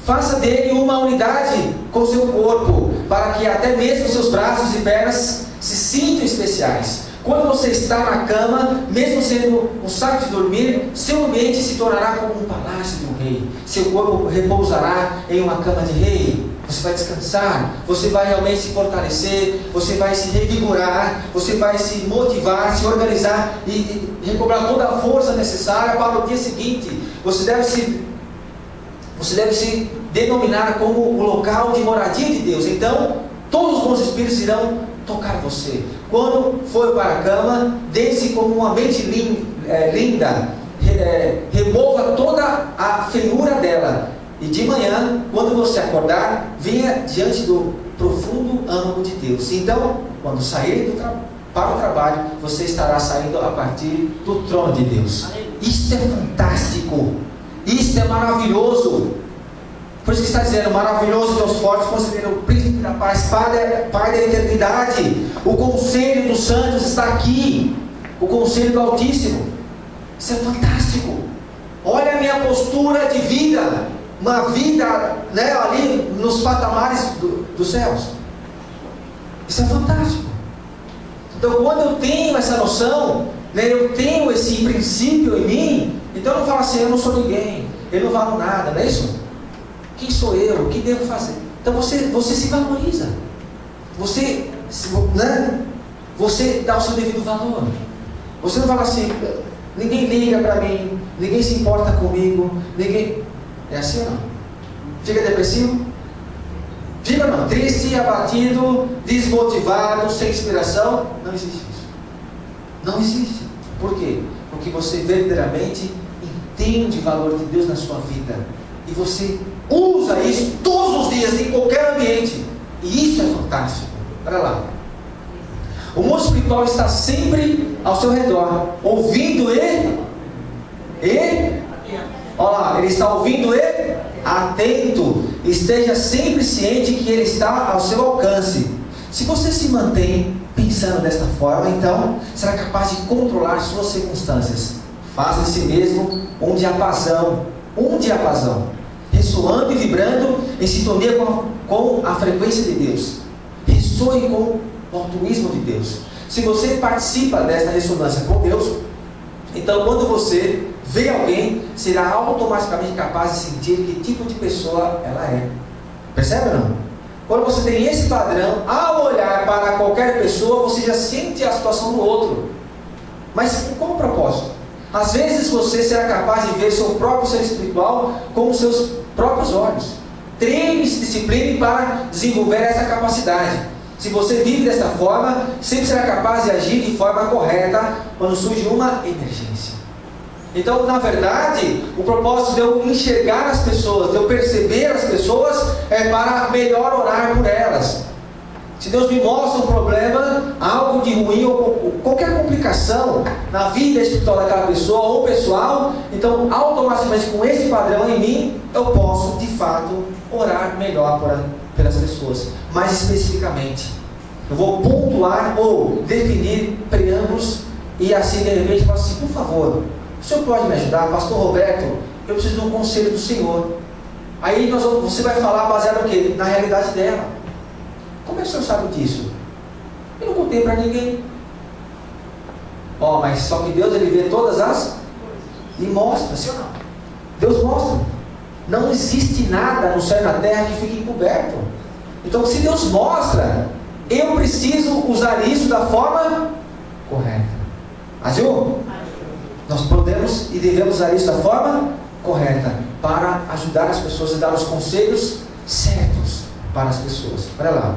Faça dele uma unidade com seu corpo, para que até mesmo seus braços e pernas se sintam especiais. Quando você está na cama, mesmo sendo um saco de dormir, seu ambiente se tornará como um palácio de um rei. Seu corpo repousará em uma cama de rei. Você vai descansar, você vai realmente se fortalecer, você vai se revigorar, você vai se motivar, se organizar e recobrar toda a força necessária para o dia seguinte. Você deve se denominar como o local de moradia de Deus. Então, todos os bons espíritos irão tocar você. Quando for para a cama, deite como uma mente linda, remova toda a feiura dela. E de manhã, quando você acordar, venha diante do profundo âmago de Deus. Então, quando sair para o trabalho, você estará saindo a partir do trono de Deus. Isso é fantástico. Isso é maravilhoso. Por isso que está dizendo, maravilhoso Deus forte, considera o príncipe da paz, Pai da eternidade. O conselho dos santos está aqui. O conselho do Altíssimo. Isso é fantástico. Olha a minha postura de vida. Uma vida, né, ali nos patamares dos céus. Isso é fantástico. Então, quando eu tenho essa noção, né, eu tenho esse princípio em mim, então eu não falo assim, eu não sou ninguém, eu não valo nada, não é isso? Quem sou eu? O que devo fazer? Então você se valoriza. Você dá o seu devido valor. Você não fala assim, ninguém liga para mim, ninguém se importa comigo, ninguém... É assim ou não? Fica depressivo? Fica não, triste, abatido, desmotivado, sem inspiração? Não existe isso. Não existe. Por quê? Porque você verdadeiramente entende o valor de Deus na sua vida. E você usa isso todos os dias, em qualquer ambiente. E isso é fantástico. Olha lá. O mundo espiritual está sempre ao seu redor, ouvindo olha lá, ele está ouvindo e atento. Esteja sempre ciente que ele está ao seu alcance. Se você se mantém pensando desta forma, então será capaz de controlar suas circunstâncias. Faça de si mesmo um diapasão, ressoando e vibrando em sintonia com a frequência de Deus. Ressoe com o altruísmo de Deus. Se você participa desta ressonância com Deus, então quando você vê alguém, será automaticamente capaz de sentir que tipo de pessoa ela é. Percebe ou não? Quando você tem esse padrão, ao olhar para qualquer pessoa, você já sente a situação do outro. Mas com qual propósito? Às vezes você será capaz de ver seu próprio ser espiritual com os seus próprios olhos. Treine e se discipline para desenvolver essa capacidade. Se você vive dessa forma, sempre será capaz de agir de forma correta quando surge uma emergência. Então, na verdade, o propósito de eu enxergar as pessoas, de eu perceber as pessoas, é para melhor orar por elas. Se Deus me mostra um problema, algo de ruim ou qualquer complicação na vida espiritual daquela pessoa ou pessoal, então automaticamente com esse padrão em mim, eu posso de fato orar melhor pelas pessoas. Mais especificamente, eu vou pontuar ou definir preâmbulos e assim de repente eu falo assim, por favor, o senhor pode me ajudar? Pastor Roberto, eu preciso de um conselho do Senhor. Aí você vai falar baseado no quê? Na realidade dela. Como é que o senhor sabe disso? Eu não contei para ninguém. Mas só que Deus, ele vê todas as... E mostra, sim ou não? Deus mostra. Não existe nada no céu e na terra que fique encoberto. Então, se Deus mostra, eu preciso usar isso da forma correta. Azul? Nós podemos e devemos usar isso da forma correta para ajudar as pessoas e dar os conselhos certos para as pessoas. Olha lá.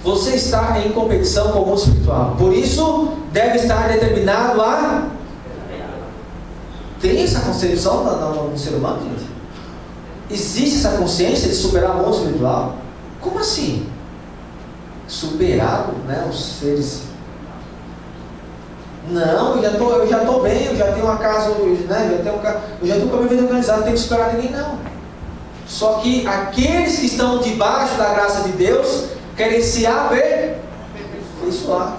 Você está em competição com o mundo espiritual. Por isso, deve estar determinado a... Tem essa concepção no ser humano, gente? Existe essa consciência de superar o mundo espiritual? Como assim? Superar, né, os seres... Não, eu já estou bem, eu já tenho uma casa, né, eu já estou com a minha vida organizada, não tenho que esperar ninguém, não. Só que aqueles que estão debaixo da graça de Deus querem se aperfeiçoar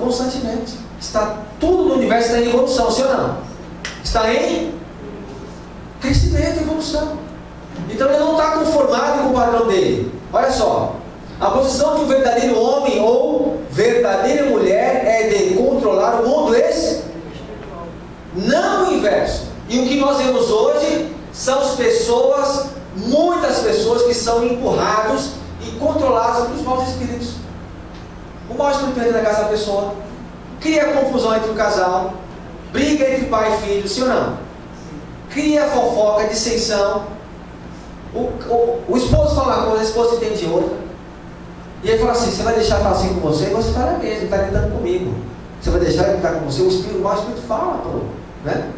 constantemente. Tudo no universo está em evolução, sim ou não? Está em crescimento e evolução. Então ele não está conformado com o padrão dele. Olha só, a posição de um verdadeiro homem ou verdadeira mulher é de controlar o mundo não o inverso. E o que nós vemos hoje são as pessoas, muitas pessoas que são empurrados e controlados pelos maus espíritos. O mau espírito entra na casa da pessoa, cria confusão entre o casal, briga entre pai e filho, sim ou não? Cria fofoca, dissensão. O esposo fala uma coisa, a esposa entende outra. E ele fala assim: você vai deixar falar assim com você? Você fala mesmo, ele está gritando comigo. Você vai deixar ele gritar com você? O mau espírito fala, pô, né?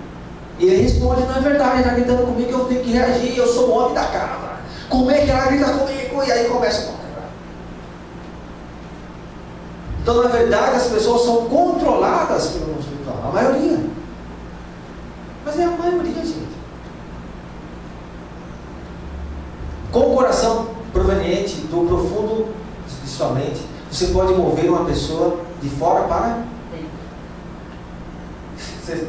E ele responde: não é verdade, ele está gritando comigo, eu tenho que reagir, eu sou o homem da casa. Como é que ela grita comigo? E aí começa a contar. Então, na verdade, as pessoas são controladas pelo mundo espiritual, a maioria. Mas é a maioria, gente. Com o coração proveniente do profundo de sua mente, você pode mover uma pessoa de fora para dentro.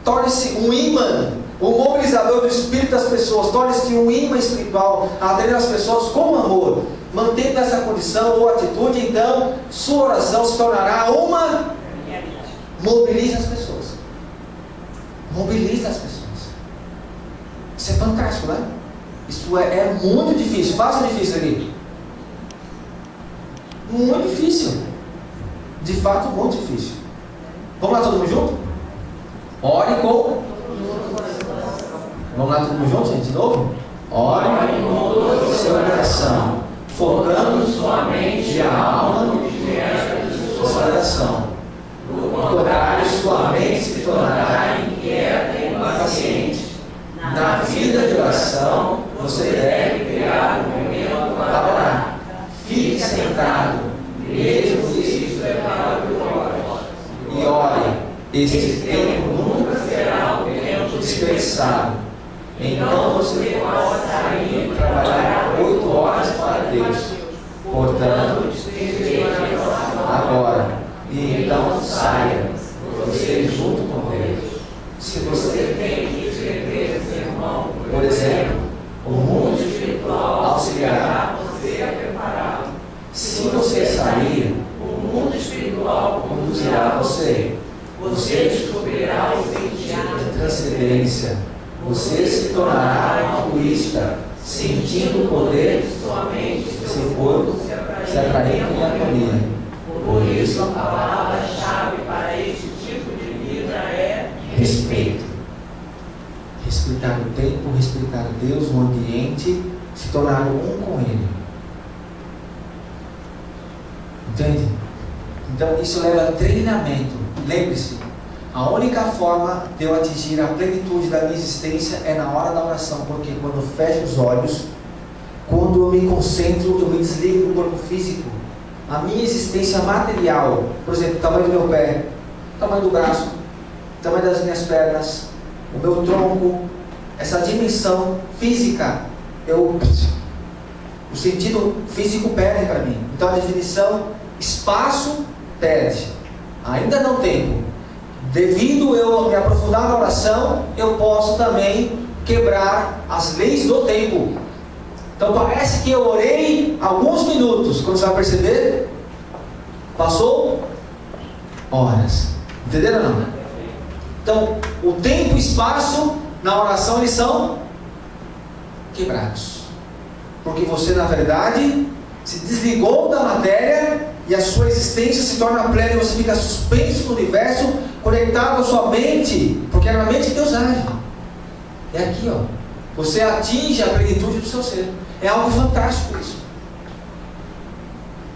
Torne-se um imã, o mobilizador do espírito das pessoas. Torne-se um imã espiritual, atrair as pessoas com amor. Mantendo essa condição ou atitude, então sua oração se tornará uma... Mobilize as pessoas. Mobilize as pessoas. Isso é fantástico, né? Isso é muito difícil. Fácil ou difícil aqui? Muito difícil. De fato, muito difícil. Vamos lá todo mundo junto? Ore com... Vamos lá todo mundo junto, gente? De novo? Ore com o seu coração, focando sua mente e a alma no que resta de sua oração. Do contrário, sua mente se tornará inquieta e impaciente. Na vida de oração, você deve criar um momento para orar. Fique sentado, mesmo que isso preparado por horas. E ore, este tempo nunca será um tempo desperdiçado. Então você pode sair e trabalhar 8 horas para Deus. Portanto, esteja agora. E então saia, você junto com Deus. Se você tem que escrever esse sermão, por exemplo, o mundo espiritual auxiliará você a prepará-lo. Se você sair, o mundo espiritual conduzirá você. Você descobrirá o sentido de transcendência. Você se tornará um altruísta, sentindo o poder de sua mente e seu corpo se atraindo em harmonia. Por isso, a palavra-chave para esse tipo de vida é respeito. Respeitar o tempo, respeitar Deus, o ambiente, se tornar um com Ele. Entende? Então isso leva a treinamento. Lembre-se, a única forma de eu atingir a plenitude da minha existência é na hora da oração, porque quando eu fecho os olhos, quando eu me concentro, eu me desligo do corpo físico. A minha existência material, por exemplo, o tamanho do meu pé, o tamanho do braço, o tamanho das minhas pernas, o meu tronco, essa dimensão física, o sentido físico perde para mim. Então a definição espaço perde, ainda não tempo. Devido eu me aprofundar na oração, eu posso também quebrar as leis do tempo. Então parece que eu orei alguns minutos, quando você vai perceber, passou horas. Entenderam ou não? Então o tempo e o espaço na oração eles são quebrados, porque você na verdade se desligou da matéria e a sua existência se torna plena e você fica suspenso no universo conectado à sua mente, porque é na mente que Deus age. É aqui, ó. Você atinge a plenitude do seu ser. É algo fantástico isso.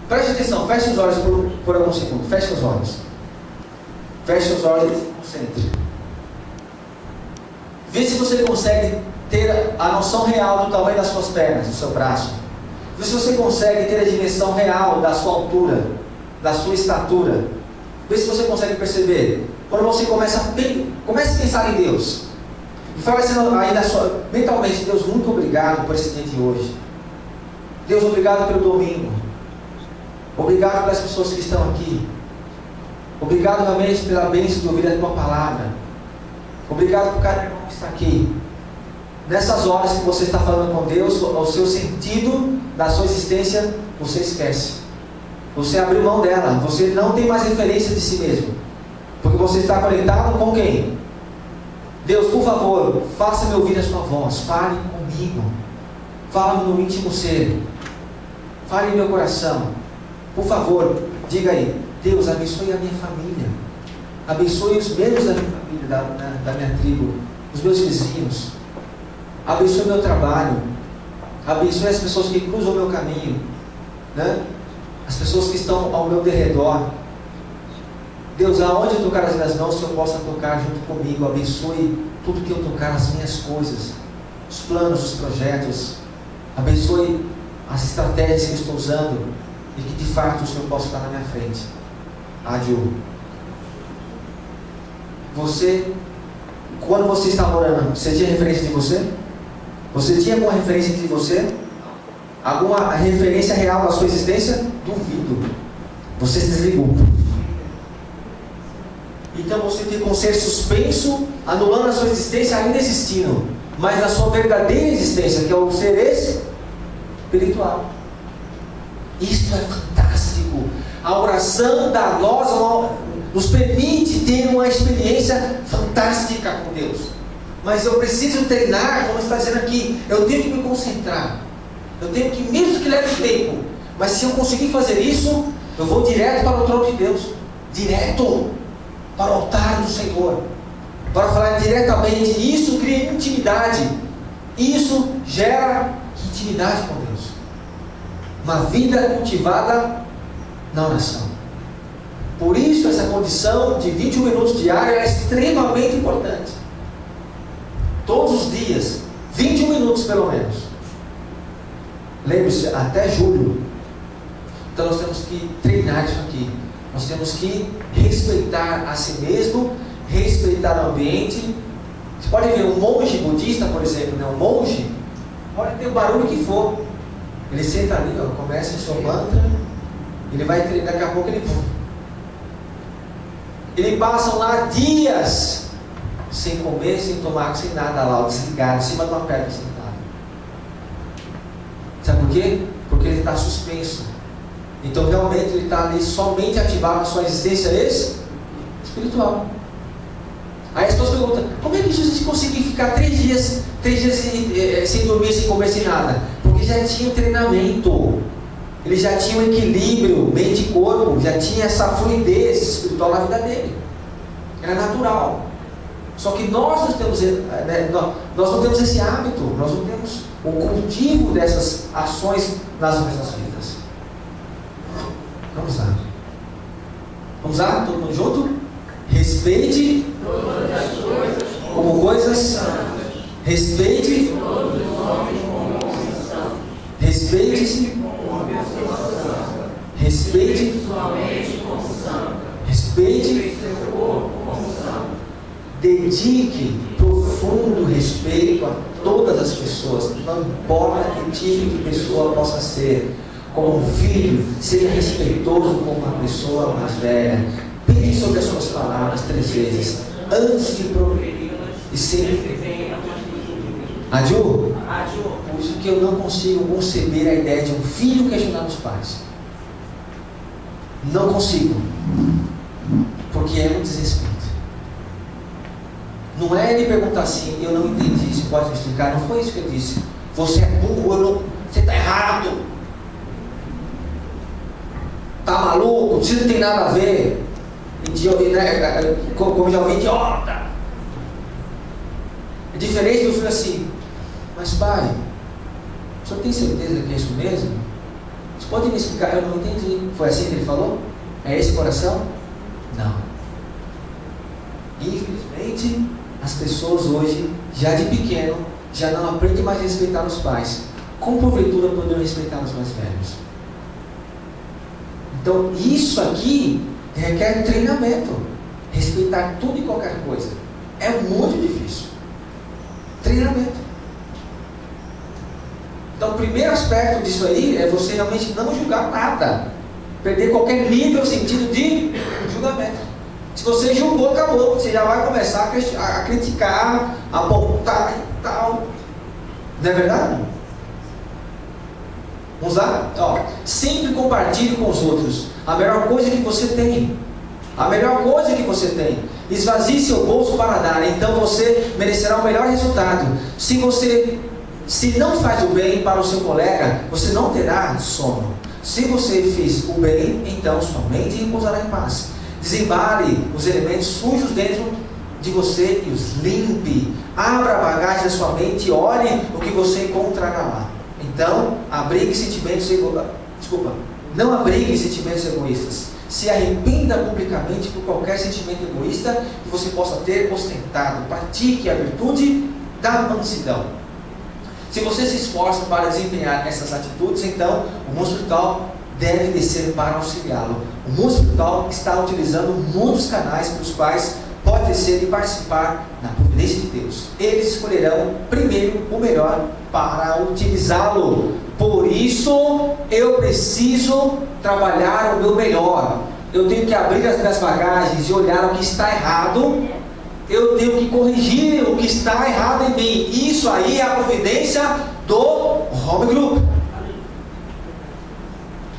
Preste atenção, feche os olhos por alguns segundos. Feche os olhos. Feche os olhos e se concentre. Vê se você consegue ter a noção real do tamanho das suas pernas, do seu braço. Vê se você consegue ter a dimensão real da sua altura, da sua estatura. Vê se você consegue perceber. Quando você comece a pensar em Deus. E fala assim aí mentalmente: Deus, muito obrigado por esse dia de hoje. Deus, obrigado pelo domingo. Obrigado pelas pessoas que estão aqui. Obrigado realmente pela bênção de ouvir a tua palavra. Obrigado por cada irmão que está aqui. Nessas horas que você está falando com Deus, o seu sentido da sua existência, você esquece. Você abriu mão dela. Você não tem mais referência de si mesmo. Porque você está conectado com quem? Deus, por favor, faça-me ouvir a sua voz. Fale comigo. Fala-me no íntimo ser. Fale em meu coração. Por favor, diga aí: Deus, abençoe a minha família. Abençoe os membros da minha família, da minha tribo. Os meus vizinhos. Abençoe o meu trabalho. Abençoe as pessoas que cruzam o meu caminho, né? As pessoas que estão ao meu derredor. Deus, aonde eu tocar as minhas mãos, que eu possa tocar junto comigo. Abençoe tudo que eu tocar, as minhas coisas, os planos, os projetos. Abençoe as estratégias que eu estou usando, e que de fato o Senhor possa estar na minha frente. Adil, você, quando você estava orando, você tinha referência de você? Você tinha alguma referência de você? Alguma referência real da sua existência? Duvido. Você se desligou. Então você ficou com ser suspenso, anulando a sua existência, ainda existindo, mas na sua verdadeira existência, que é o ser espiritual. Isto é fantástico. A oração da nós nos permite ter uma experiência fantástica com Deus. Mas eu preciso treinar, como está dizendo aqui. Eu tenho que me concentrar. Eu tenho que, mesmo que leve tempo, mas se eu conseguir fazer isso, eu vou direto para o trono de Deus. Direto para o altar do Senhor. Para falar diretamente. Isso cria intimidade. Isso gera intimidade com Deus. Uma vida cultivada na oração. Por isso essa condição de 21 minutos diários é extremamente importante. Todos os dias, 21 minutos pelo menos. Lembre-se, até julho. Então nós temos que treinar isso aqui. Nós temos que respeitar a si mesmo, respeitar o ambiente. Você pode ver um monge budista, por exemplo, né? Um monge pode ter o barulho que for. Ele senta ali, ó, começa o seu mantra, ele vai treinar, daqui a pouco ele passa lá dias sem comer, sem tomar, sem nada lá, desligado, em cima de uma pedra sentado. Sabe por quê? Porque ele está suspenso. Então realmente ele está ali somente ativado na sua existência espiritual. Aí as pessoas perguntam: como é que Jesus conseguiu ficar 3 dias sem dormir, sem comer, sem nada? Porque já tinha treinamento, ele já tinha um equilíbrio mente e corpo, já tinha essa fluidez espiritual na vida dele. Era natural. Só que nós não temos esse hábito, nós não temos o cultivo dessas ações nas nossas vidas. Vamos lá. Vamos lá? Todo mundo junto? Respeite todas as coisas como coisas santas. Respeite todos os homens como são. Respeite-se como uma pessoa santa. Respeite sua mente como santa. Respeite seu corpo como santo. Dedique profundo respeito a todas as pessoas, não importa que tipo de pessoa possa ser. Como um filho, seja respeitoso com uma pessoa mais velha. Pense sobre as suas palavras 3 vezes antes de proferi-las e sempre Adil, por isso que eu não consigo conceber a ideia de um filho questionar os pais. Não consigo, porque é um desrespeito. Não é ele perguntar assim: eu não entendi, você pode me explicar? Não foi isso que eu disse. Você é burro, você está errado. Está maluco? Isso não tem nada a ver. como já ouvi, idiota. É diferente do filho assim, mas pai, o senhor tem certeza que é isso mesmo? Você pode me explicar? Eu não entendi. Foi assim que ele falou? É esse coração? Não. Infelizmente, as pessoas hoje, já de pequeno, já não aprendem mais a respeitar os pais. Como porventura poderiam respeitar os mais velhos? Então, isso aqui requer treinamento. Respeitar tudo e qualquer coisa. É muito difícil. Treinamento. Então, o primeiro aspecto disso aí é você realmente não julgar nada. Perder qualquer nível, sentido de julgamento. Se você julgou, acabou. Você já vai começar a criticar, a apontar e tal. Não é verdade? Vamos lá? Ó, sempre compartilhe com os outros a melhor coisa que você tem. A melhor coisa que você tem. Esvazie seu bolso para dar. Então você merecerá o melhor resultado. Se não faz o bem para o seu colega, você não terá sono. Se você fez o bem, então sua mente repousará em paz. Desembale os elementos sujos dentro de você e os limpe. Abra a bagagem da sua mente e olhe o que você encontrará lá. Então, não abrigue sentimentos egoístas. Se arrependa publicamente por qualquer sentimento egoísta que você possa ter ostentado. Pratique a virtude da mansidão. Se você se esforça para desempenhar essas atitudes, então o mundo espiritual deve descer para auxiliá-lo. O mundo espiritual está utilizando muitos canais pelos quais pode descer e participar na providência de Deus. Eles escolherão primeiro o melhor para utilizá-lo. Por isso, eu preciso trabalhar o meu melhor. Eu tenho que abrir as minhas bagagens e olhar o que está errado. Eu tenho que corrigir o que está errado em mim. Isso aí é a providência do Home Group.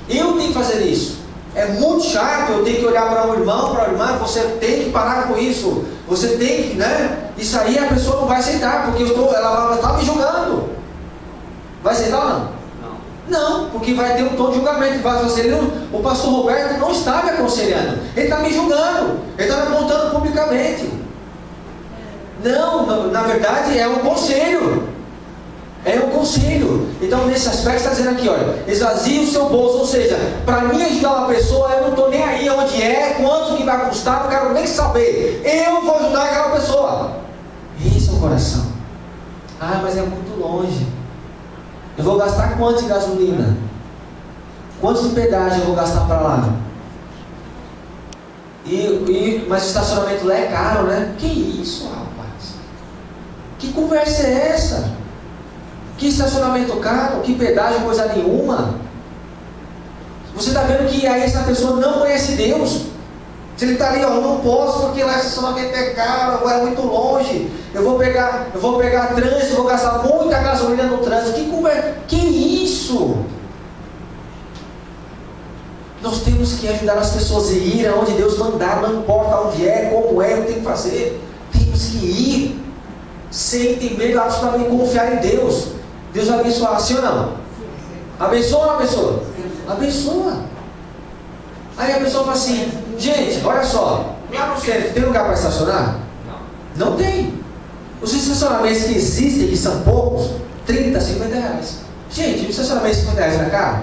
Eu tenho que fazer isso. É muito chato, eu tenho que olhar para o irmão, para a irmã, você tem que parar com isso. Você tem que, né? Isso aí a pessoa não vai aceitar, porque ela está me julgando. Vai aceitar ou não? Não, porque vai ter um tom de julgamento. O pastor Roberto não está me aconselhando. Ele está me julgando. Ele está me apontando publicamente. Não, na verdade é um conselho. É um conselho. Então nesse aspecto está dizendo aqui, olha, esvazie o seu bolso. Ou seja, para mim ajudar uma pessoa, eu não estou nem aí onde é, quanto que vai custar, não quero nem saber. Eu vou ajudar aquela pessoa. Esse é o coração. Ah, mas é muito longe. Eu vou gastar quanto de gasolina? Quantos de pedágio eu vou gastar para lá? Mas o estacionamento lá é caro, né? Que isso, rapaz? Que conversa é essa? Que estacionamento caro? Que pedágio, coisa nenhuma? Você está vendo que aí essa pessoa não conhece Deus. Se ele está ali, ó, não posso porque lá o estacionamento é caro, agora é muito longe. Eu vou pegar trânsito, vou gastar muita gasolina no trânsito. Que conversa? Que isso? Nós temos que ajudar as pessoas a ir aonde Deus mandar, não importa onde é, como é, o que tem que fazer. Temos que ir sem ter medo, absolutamente confiar em Deus. Deus vai abençoar, sim ou não? Abençoa ou não abençoa? Abençoa. Aí a pessoa fala assim, gente, olha só, lá no centro tem lugar para estacionar? Não tem. Os estacionamentos que existem, que são poucos, 30, 50 reais. Gente, o estacionamento de 50 reais não é caro?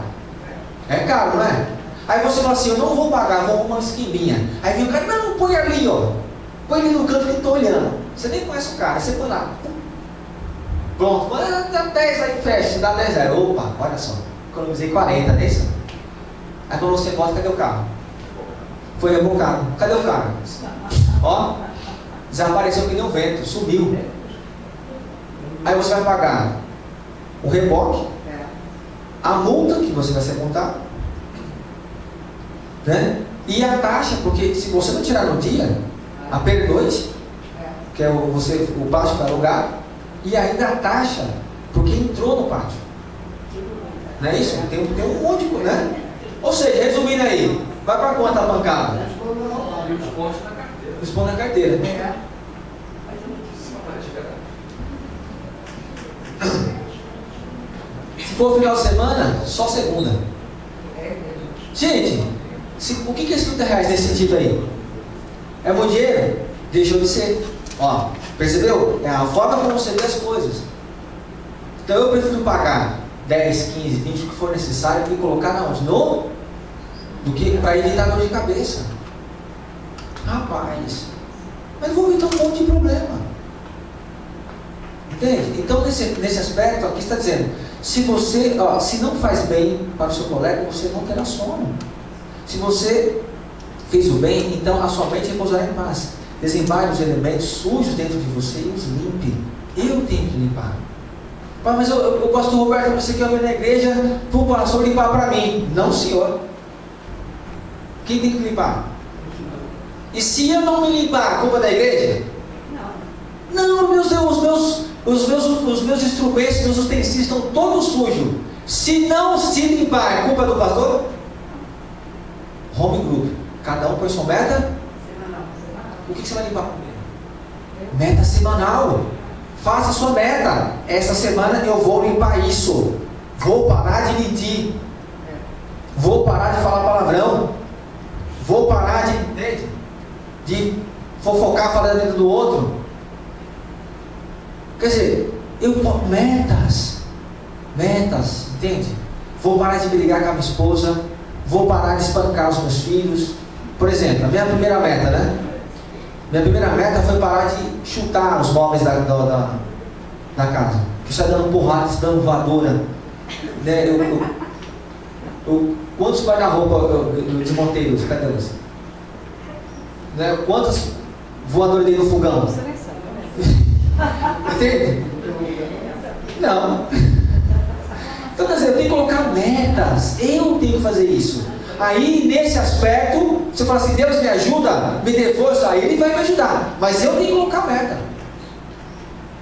É caro, não é? Aí você fala assim, eu não vou pagar, vou arrumar uma esquininha. Aí vem o cara, não, põe ali, ó. Põe ali no canto que eu estou olhando. Você nem conhece o cara, você põe lá. Pronto, dá 10 aí, fecha, dá 10 reais. Opa, olha só, economizei 40, não é isso? Aí quando você volta, cadê o carro? Foi rebocado. Cadê o carro? Ó, desapareceu que nem um vento, sumiu. Aí você vai pagar o reboque, a multa que você vai ser multado, né? E a taxa, porque se você não tirar no dia, a pernoite, que é o pátio para alugar, e ainda a taxa, porque entrou no pátio. Não é isso? Tem um monte de coisa, né? Ou seja, resumindo aí, vai para quanto a bancada? Os pontos na carteira. Se for final de semana, só segunda. Gente, o que é 50 reais nesse sentido aí? É muito dinheiro? Deixou de ser. Ó, percebeu? É a forma como você vê as coisas. Então eu prefiro pagar 10, 15, 20, o que for necessário, e colocar na onde? Do que para evitar dor de cabeça. Rapaz, mas vou evitar um monte de problema. Entende? Então nesse aspecto aqui está dizendo, se você, se não faz bem para o seu colega, você não terá sono. Se você fez o bem, então a sua mente repousará em paz. Desembale os elementos sujos dentro de você e os limpe. Eu tenho que limpar. Mas eu pastor Roberto, você quer vir na igreja para o pastor limpar para mim? Não, senhor. Quem tem que limpar? E se eu não me limpar, a culpa é da igreja? Não, meu Deus, os meus instrumentos, meus utensílios estão todos sujos. Se não se limpar, é culpa do pastor? Home group. Cada um põe sua meta. O que você vai limpar primeiro? Meta semanal. Faça sua meta. Essa semana eu vou limpar isso. Vou parar de mentir. Vou parar de falar palavrão. Vou parar de fofocar falando dentro do outro. Quer dizer, metas, entende? Vou parar de brigar com a minha esposa. Vou parar de espancar os meus filhos. Por exemplo, a minha primeira meta, né? Minha primeira meta foi parar de chutar os móveis da casa. Eu saí dando porrada, dando voadora. Né? Quantos guarda-roupa eu desmontei os cadelos? Né? Quantas voadoras dei no fogão? Entende? Não. Então, quer dizer, eu tenho que colocar metas. Eu tenho que fazer isso. Aí, nesse aspecto, você fala assim, Deus me ajuda, me dê força, aí Ele vai me ajudar. Mas eu tenho que colocar meta.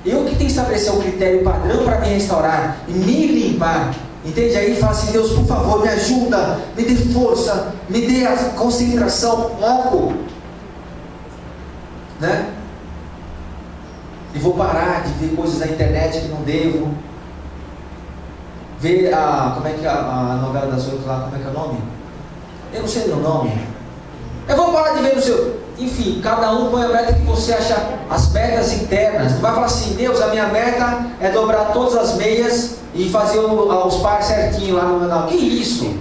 Eu que tenho que estabelecer um critério padrão para me restaurar e me limpar. Entende? Aí fala assim, Deus, por favor, me ajuda, me dê força, me dê a concentração, foco. Né? E vou parar de ver coisas na internet que não devo. Ver como é que a novela das 8 lá, como é que é o nome? Eu não sei o nome. Eu vou parar de ver no seu. Enfim, cada um põe a meta que você achar, as metas internas. Não vai falar assim, Deus, a minha meta é dobrar todas as meias e fazer os pares certinho lá no meu nome. Que isso?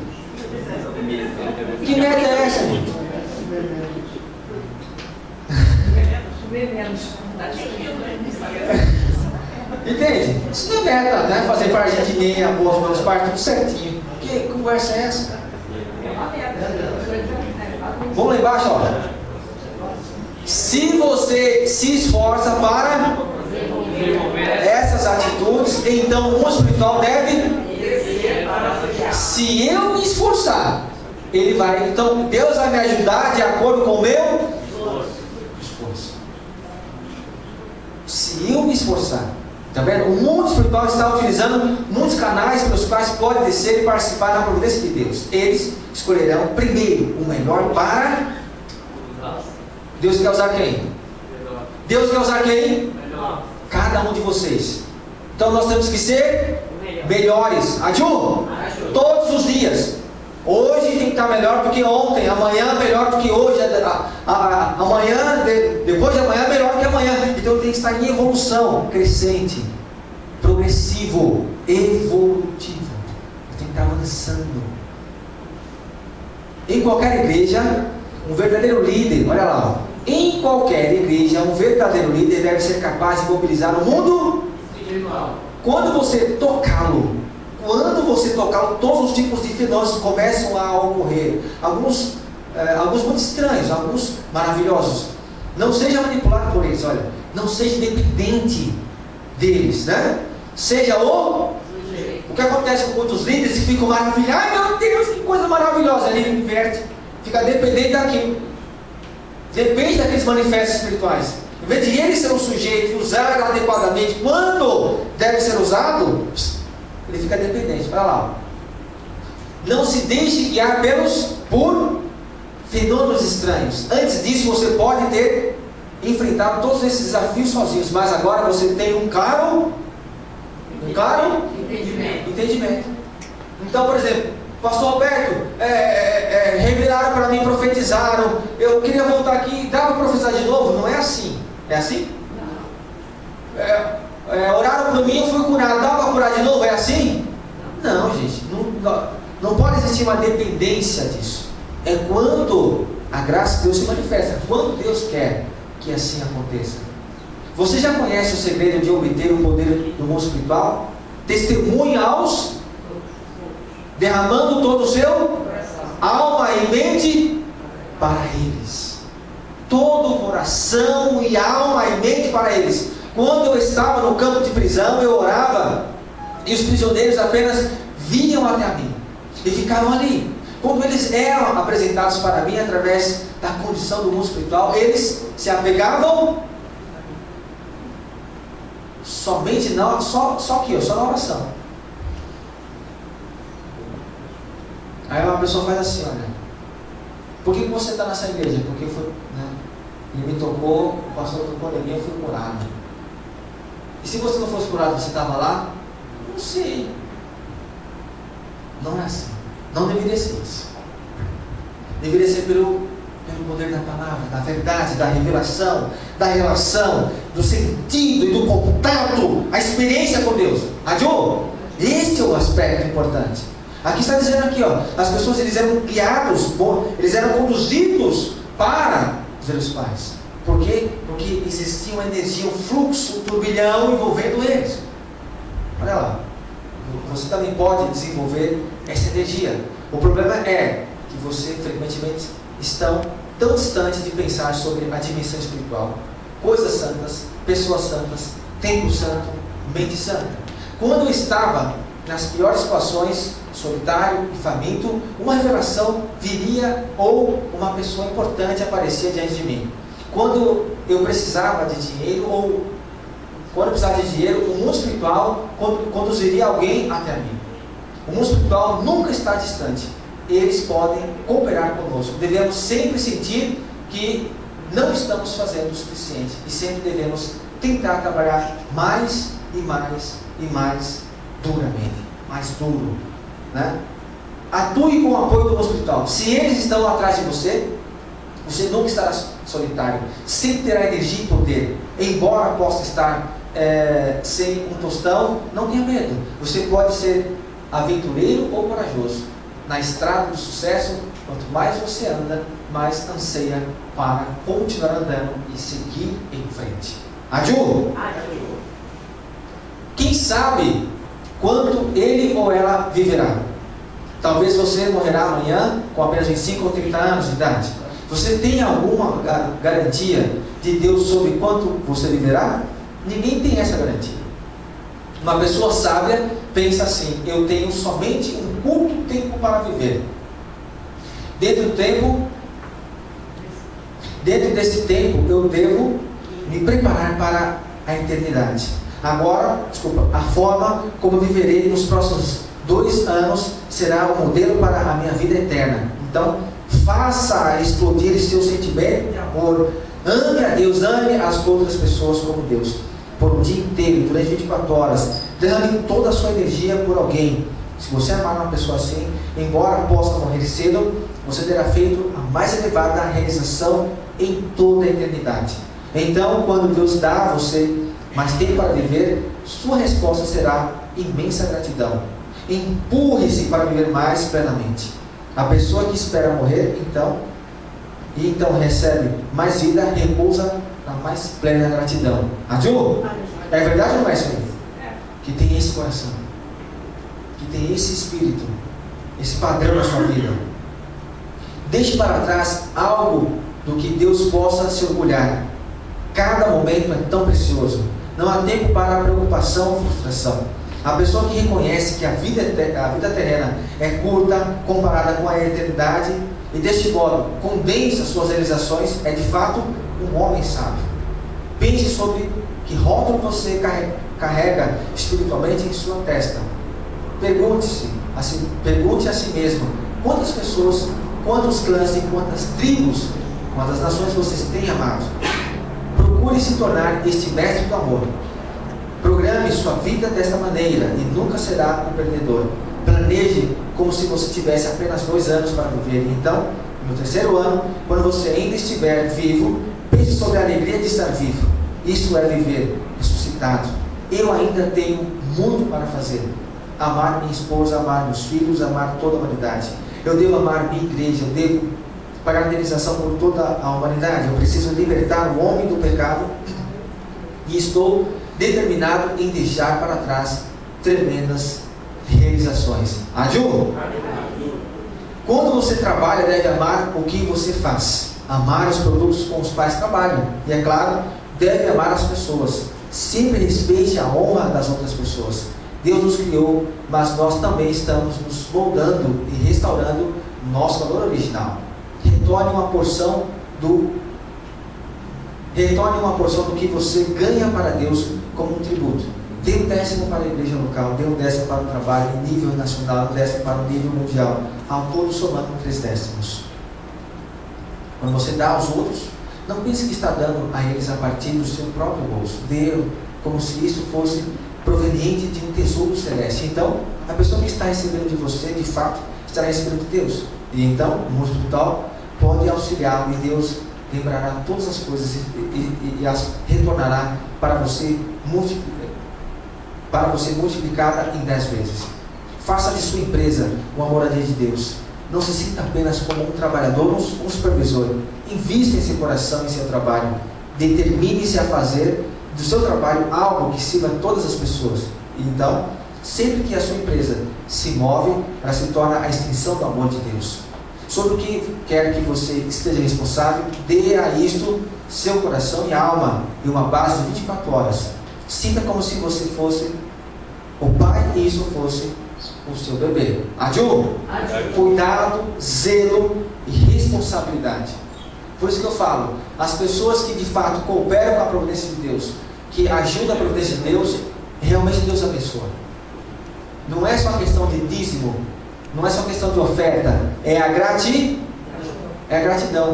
Que meta é essa, gente? Entende? Isso não é meta, né? Fazer parte de meia, os pares tudo certinho. Que conversa é essa? Vamos lá embaixo, ó. Se você se esforça para essas atitudes, então o espiritual deve. Se eu me esforçar, ele vai. Então Deus vai me ajudar de acordo com o meu esforço. Se eu me esforçar. Está vendo? O mundo espiritual está utilizando muitos canais pelos quais pode descer e participar da providência de Deus. Eles escolherão primeiro o melhor para. Deus quer usar quem? Deus quer usar quem? Cada um de vocês. Então nós temos que ser melhores. Adju? Todos os dias. Hoje tem que estar melhor do que ontem. Amanhã melhor do que hoje. Amanhã, depois de amanhã melhor do que amanhã. Então tem que estar em evolução crescente, progressivo, evolutivo. Tem que estar avançando. Em qualquer igreja, um verdadeiro líder, olha lá, ó. Em qualquer igreja, um verdadeiro líder deve ser capaz de mobilizar o mundo. Quando você tocá-lo, todos os tipos de fenômenos começam a ocorrer. Alguns muito estranhos, alguns maravilhosos. Não seja manipulado por eles, olha. Não seja dependente deles, né? Seja o que acontece com muitos líderes que ficam maravilhados. Ai meu Deus, que coisa maravilhosa. Ele inverte, fica dependente daquilo. Depende daqueles manifestos espirituais. Em vez de ele ser um sujeito, usar adequadamente quando deve ser usado, ele fica dependente. Para lá. Não se deixe guiar por fenômenos estranhos. Antes disso, você pode ter enfrentado todos esses desafios sozinhos, mas agora você tem um claro entendimento. Então, por exemplo, Pastor Roberto, revelaram para mim, profetizaram, eu queria voltar aqui, dá para profetizar de novo? Não é assim. É assim? Oraram por mim, eu fui curado, dá para curar de novo? É assim? Não, gente, não pode existir uma dependência disso. É quando a graça de Deus se manifesta, quando Deus quer que assim aconteça. Você já conhece o segredo de obter o poder do mundo espiritual? Testemunha aos, derramando todo o seu alma e mente para eles. Todo o coração e alma e mente para eles. Quando eu estava no campo de prisão, eu orava e os prisioneiros apenas vinham até mim e ficavam ali. Quando eles eram apresentados para mim através da condição do mundo espiritual, eles se apegavam somente não, só na oração. Aí uma pessoa faz assim, olha, por que você está nessa igreja? Porque foi, né, ele me tocou, o pastor tocou em mim, eu fui curado. E se você não fosse curado, você estava lá? Não sei. Não é assim. Não deveria ser isso. Deveria ser pelo poder da palavra, da verdade, da revelação, da relação, do sentido e do contato, a experiência com Deus. Adiô? Este é o aspecto importante. Aqui está dizendo aqui, ó, as pessoas eles eram guiados, eles eram conduzidos para os seus pais. Por quê? Porque existia uma energia, um fluxo, um turbilhão envolvendo eles. Olha lá. Você também pode desenvolver essa energia. O problema é que você frequentemente estão tão distante de pensar sobre a dimensão espiritual, coisas santas, pessoas santas, tempo santo, mente santa. Quando eu estava nas piores situações, solitário e faminto, uma revelação viria ou uma pessoa importante aparecia diante de mim. Quando eu precisava de dinheiro ou quando eu precisava de dinheiro, o mundo espiritual conduziria alguém até mim. O mundo espiritual nunca está distante. Eles podem cooperar conosco. Devemos sempre sentir que não estamos fazendo o suficiente e sempre devemos tentar trabalhar mais e mais e mais duramente, mais duro, né? Atue com o apoio do mundo espiritual. Se eles estão atrás de você, você nunca estará solitário. Sempre terá energia e poder. Embora possa estar sem um tostão, não tenha medo. Você pode ser aventureiro ou corajoso. Na estrada do sucesso, quanto mais você anda, mais anseia para continuar andando e seguir em frente. Adiu? Quem sabe quanto ele ou ela viverá? Talvez você morrerá amanhã com apenas 25 ou 30 anos de idade. Você tem alguma garantia de Deus sobre quanto você viverá? Ninguém tem essa garantia. Uma pessoa sábia pensa assim: eu tenho somente um curto tempo para viver. Dentro desse tempo eu devo me preparar para a eternidade. Agora, a forma como viverei nos próximos 2 anos será o modelo para a minha vida eterna. Então, faça explodir seu sentimento de amor. Ame a Deus, ame as outras pessoas como Deus. Por um dia inteiro, durante 24 horas, derrame toda a sua energia por alguém. Se você amar uma pessoa assim, embora possa morrer cedo, você terá feito a mais elevada realização em toda a eternidade. Então, quando Deus dá a você mais tempo para viver, sua resposta será imensa gratidão. Empurre-se para viver mais plenamente. A pessoa que espera morrer, então recebe mais vida, repousa na mais plena gratidão. Adiu? É verdade ou não é isso aí? Que tem esse coração, que tem esse espírito, esse padrão na sua vida. Deixe para trás algo do que Deus possa se orgulhar. Cada momento é tão precioso. Não há tempo para preocupação ou frustração. A pessoa que reconhece que a vida terrena é curta comparada com a eternidade e deste modo condensa suas realizações é de fato um homem sábio. Pense sobre que rótulo você carrega espiritualmente em sua testa. Pergunte a si mesmo: quantas pessoas, quantos clãs e quantas tribos, quantas nações vocês têm amado? Procure se tornar este mestre do amor. Programe sua vida desta maneira e nunca será um perdedor. Planeje como se você tivesse apenas 2 anos para viver. Então, no 3º ano, quando você ainda estiver vivo, pense sobre a alegria de estar vivo. Isso é viver ressuscitado. Eu ainda tenho muito para fazer. Amar minha esposa, amar meus filhos, amar toda a humanidade. Eu devo amar minha igreja, eu devo pagar indenização por toda a humanidade. Eu preciso libertar o homem do pecado e estou determinado em deixar para trás tremendas realizações. Aju? Quando você trabalha, deve amar o que você faz. Amar os produtos com os quais trabalham. E é claro, deve amar as pessoas. Sempre respeite a honra das outras pessoas. Deus nos criou, mas nós também estamos nos moldando e restaurando nosso valor original. Retorne uma porção do que você ganha para Deus como um tributo. Dê um 10º para a igreja local, dê um 10º para o trabalho em nível nacional, um 10º para o nível mundial, ao todo somando 3 décimos. Quando você dá aos outros, não pense que está dando a eles a partir do seu próprio bolso. Dê como se isso fosse proveniente de um tesouro celeste. Então, a pessoa que está recebendo de você, de fato, estará recebendo de Deus. E então, o hospital pode auxiliá-lo e Deus lembrará todas as coisas e as retornará para você multiplicada em 10 vezes. Faça de sua empresa uma moradia de Deus. Não se sinta apenas como um trabalhador ou um supervisor. Invista em seu coração e em seu trabalho. Determine-se a fazer do seu trabalho algo que sirva a todas as pessoas. E então, sempre que a sua empresa se move, ela se torna a extensão do amor de Deus. Sobre o que quer que você esteja responsável, dê a isto seu coração e alma, e uma base de 24 horas. Sinta como se você fosse o pai e isso fosse o seu bebê. Aju? Cuidado, zelo e responsabilidade. Por isso que eu falo, as pessoas que de fato cooperam com a providência de Deus, que ajudam a providência de Deus, realmente Deus abençoa. Não é só questão de dízimo, não é só questão de oferta, é a gratidão.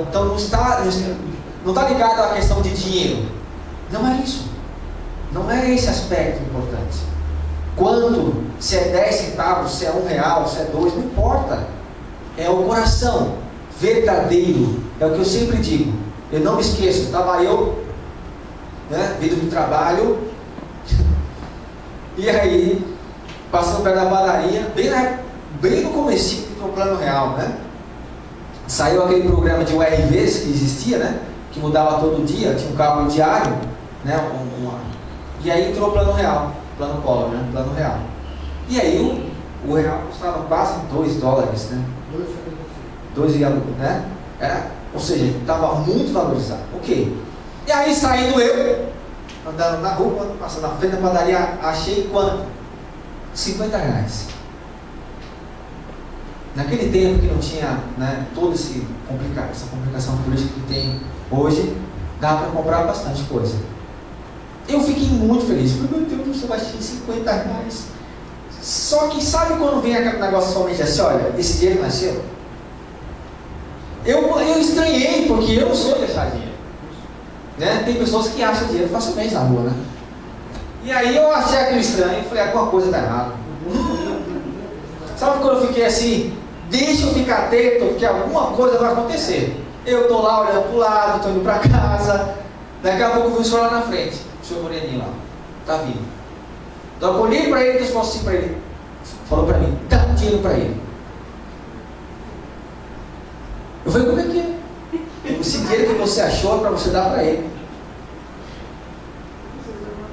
Então não está ligado à questão de dinheiro. Não é isso. Não é esse aspecto importante. Quanto, se é 10 centavos, se é R$1, se é 2, não importa. É o coração verdadeiro. É o que eu sempre digo. Eu não me esqueço. Estava eu, vindo do trabalho, e aí, passando perto da padaria, bem no comecinho do Plano Real, Saiu aquele programa de URVs que existia, que mudava todo dia, tinha um cálculo diário, e aí entrou o Plano Real, Plano Collor, Plano Real. E aí o real custava quase $2, 2,5, ou seja, estava muito valorizado. Ok. E aí saindo eu, andando na rua, passando na frente da padaria, achei quanto? R$50. Naquele tempo que não tinha toda essa complicação política que tem hoje, dava para comprar bastante coisa. Eu fiquei muito feliz. Falei, meu Deus do céu, achei R$50. Só que sabe quando vem aquele negócio somente assim, olha, esse dinheiro não é seu? Eu estranhei, porque eu não sou de achar dinheiro. Tem pessoas que acham dinheiro facilmente na rua, E aí eu achei aquilo estranho e falei, alguma coisa está errada. Sabe quando eu fiquei assim, deixa eu ficar atento, porque alguma coisa vai acontecer. Eu estou lá olhando para o lado, estou indo para casa, daqui a pouco eu vi o senhor lá na frente, o senhor Moreninho lá, está vindo. Então eu olhei para ele e falou assim para ele, falou para mim, dá um dinheiro para ele. Eu falei, como é que é? Esse dinheiro que você achou é para você dar para ele.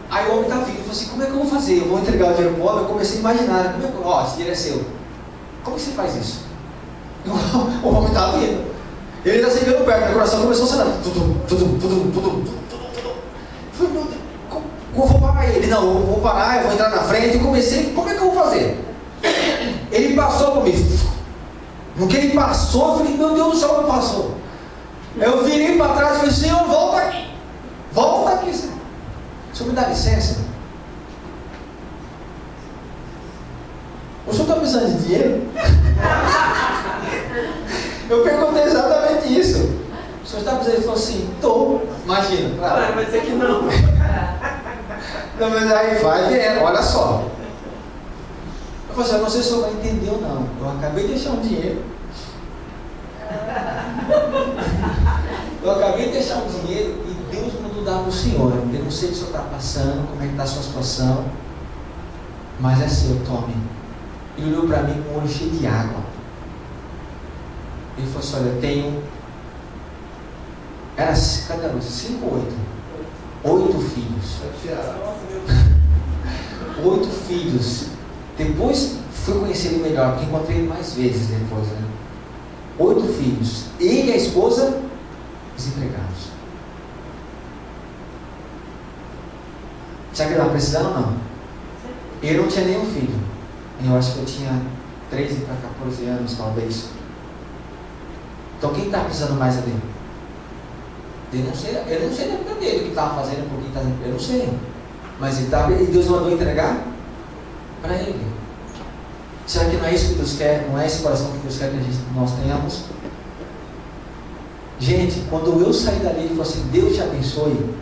Aí o homem está vindo, eu falei assim, como é que eu vou fazer? Eu vou entregar o dinheiro para o homem, eu comecei a imaginar, como é que esse dinheiro é seu. Como você faz isso? O homem está vindo. Ele está chegando perto, meu coração começou a acelerar. Eu falei, meu Deus, eu vou parar ele. Não, eu vou parar, eu vou entrar na frente. E comecei, como é que eu vou fazer? Ele passou por mim. No que ele passou, eu falei, meu Deus do céu, ele passou. Eu virei para trás e falei, Senhor, volta aqui. Volta aqui, Senhor. O senhor me dá licença? O senhor está precisando de dinheiro? Eu perguntei exatamente isso. O senhor está precisando? Ele falou assim, estou. Imagina. Claro, vai dizer que não. Não, mas aí vai ver, olha só. Eu falei assim, eu não sei se o senhor vai entender ou não. Eu acabei de deixar um dinheiro. Eu acabei de deixar um dinheiro e Deus mandou dar para o senhor. Eu não sei o que o senhor está passando, como é que está a sua situação, mas é seu, tome. Ele olhou para mim com o olho cheio de água. Ele falou assim, olha, eu tenho... Era, cadê a luz? 5 ou 8? 8 filhos. 8 filhos. Depois fui conhecer ele melhor, porque encontrei ele mais vezes depois, né? 8 filhos. Ele e a esposa, desempregados. Sabe o que ele estava precisando ou não? Eu não tinha nenhum filho. Eu acho que eu tinha 13 para 14 anos, talvez. Então quem está precisando mais ali? Eu não sei da vida dele, o que estava fazendo, por que estava. Eu não sei. Mas ele estava, e Deus mandou entregar para ele. Será que não é isso que Deus quer? Não é esse coração que Deus quer que nós tenhamos? Gente, quando eu saí dali e falei assim, Deus te abençoe.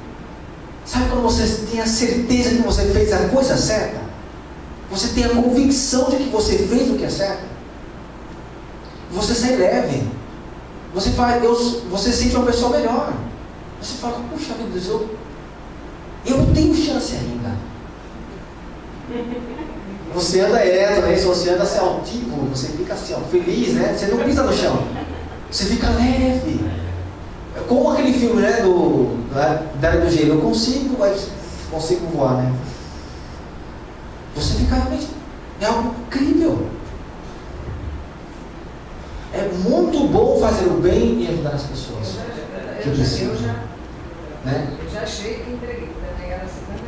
Sabe quando você tem a certeza que você fez a coisa certa? Você tem a convicção de que você fez o que é certo? Você sai leve. Você se sente uma pessoa melhor. Você fala, puxa vida, Deus, eu tenho chance ainda. Você anda ereto, né? Se você anda assim altivo, você fica assim, ó, feliz, né? Você não pisa no chão. Você fica leve. Como aquele filme, né? Da Era do Gelo. Eu consigo voar, né? Você fica realmente... É algo incrível. É muito bom fazer o bem e ajudar as pessoas. Eu já achei que entreguei, para negar a 50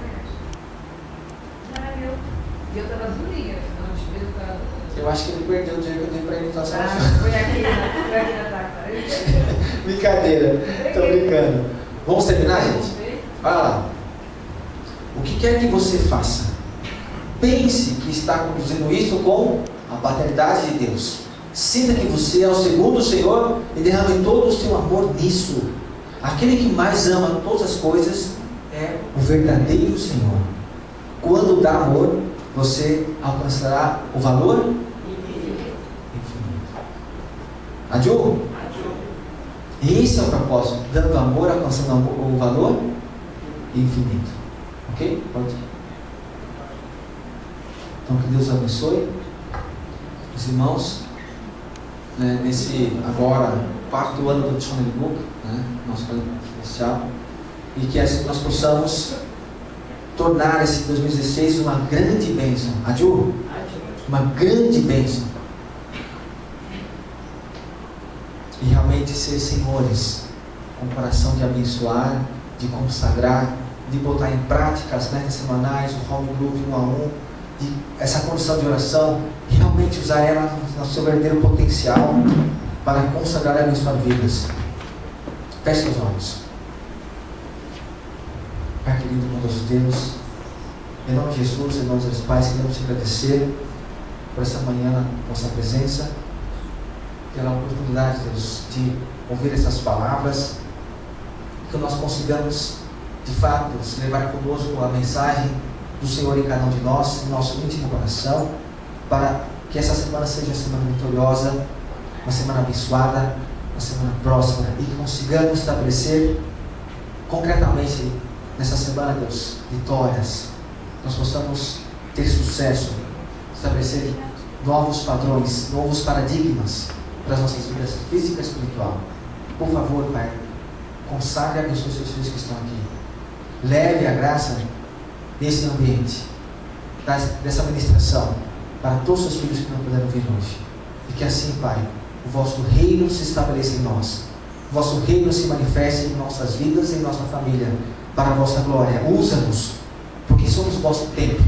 reais. E eu estava durinha, afinal de mês para... Eu acho que ele perdeu o dinheiro que eu dei para ele na sua Foi aqui na taca. Brincadeira, estou brincando. Vamos terminar, gente? Vai lá. O que quer que você faça, pense que está conduzindo isso com a paternidade de Deus. Sinta que você é o segundo Senhor e derrame todo o seu amor nisso. Aquele que mais ama todas as coisas é o verdadeiro Senhor. Quando dá amor, você alcançará o valor infinito. Adiu? Esse é o propósito, dando amor, alcançando o valor infinito. Ok? Pode ir. Então que Deus abençoe os irmãos, né, nesse agora 4º ano do Dicionary Book, né, nosso plano especial, e que nós possamos tornar esse 2016 uma grande bênção. Adiu? Uma grande bênção. E realmente ser senhores, com o coração de abençoar, de consagrar, de botar em prática as metas semanais, o home group 1 a 1, de essa condição de oração, realmente usar ela no seu verdadeiro potencial para consagrar e abençoar vidas. Feche seus olhos. Pai querido, bondoso Deus, em nome de Jesus, em nome dos pais, queremos te agradecer por essa manhã na nossa presença, pela oportunidade, Deus, de ouvir essas palavras, que nós consigamos, de fato, levar conosco a mensagem do Senhor em cada um de nós, em nosso íntimo coração, para que essa semana seja uma semana vitoriosa, uma semana abençoada, uma semana próspera, e que consigamos estabelecer concretamente nessa semana, Deus, vitórias, nós possamos ter sucesso, estabelecer novos padrões, novos paradigmas para as nossas vidas física e espiritual. Por favor, Pai, consagre e abençoe os seus filhos que estão aqui. Leve a graça desse ambiente, dessa ministração, para todos os seus filhos que não puderam vir hoje. E que assim, Pai, o vosso reino se estabeleça em nós, o vosso reino se manifeste em nossas vidas e em nossa família, para a vossa glória. Usa-nos, porque somos o vosso templo,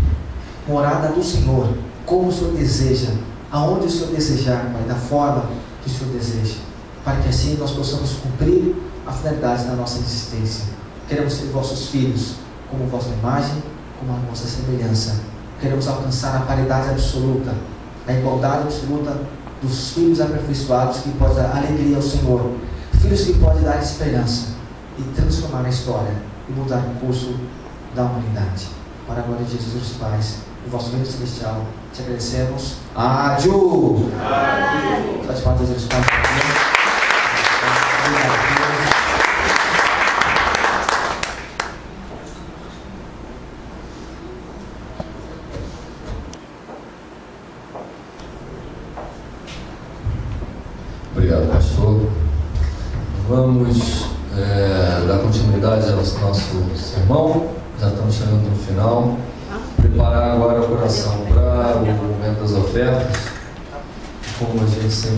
morada do Senhor, como o Senhor deseja, aonde o Senhor desejar, Pai, da forma que o Senhor deseja, para que assim nós possamos cumprir a finalidade da nossa existência. Queremos ser vossos filhos, como vossa imagem, como a nossa semelhança. Queremos alcançar a paridade absoluta, a igualdade absoluta dos filhos aperfeiçoados, que pode dar alegria ao Senhor, filhos que podem dar esperança e transformar a história e mudar o curso da humanidade. Para a glória de Jesus, Pai, do vosso reino celestial. Te agradecemos. Ádio! Só te falar Deus, Pai. Obrigado, pastor. Vamos dar continuidade ao nosso sermão. Já estamos chegando no final. Preparar agora o coração para o momento das ofertas. Como a gente sempre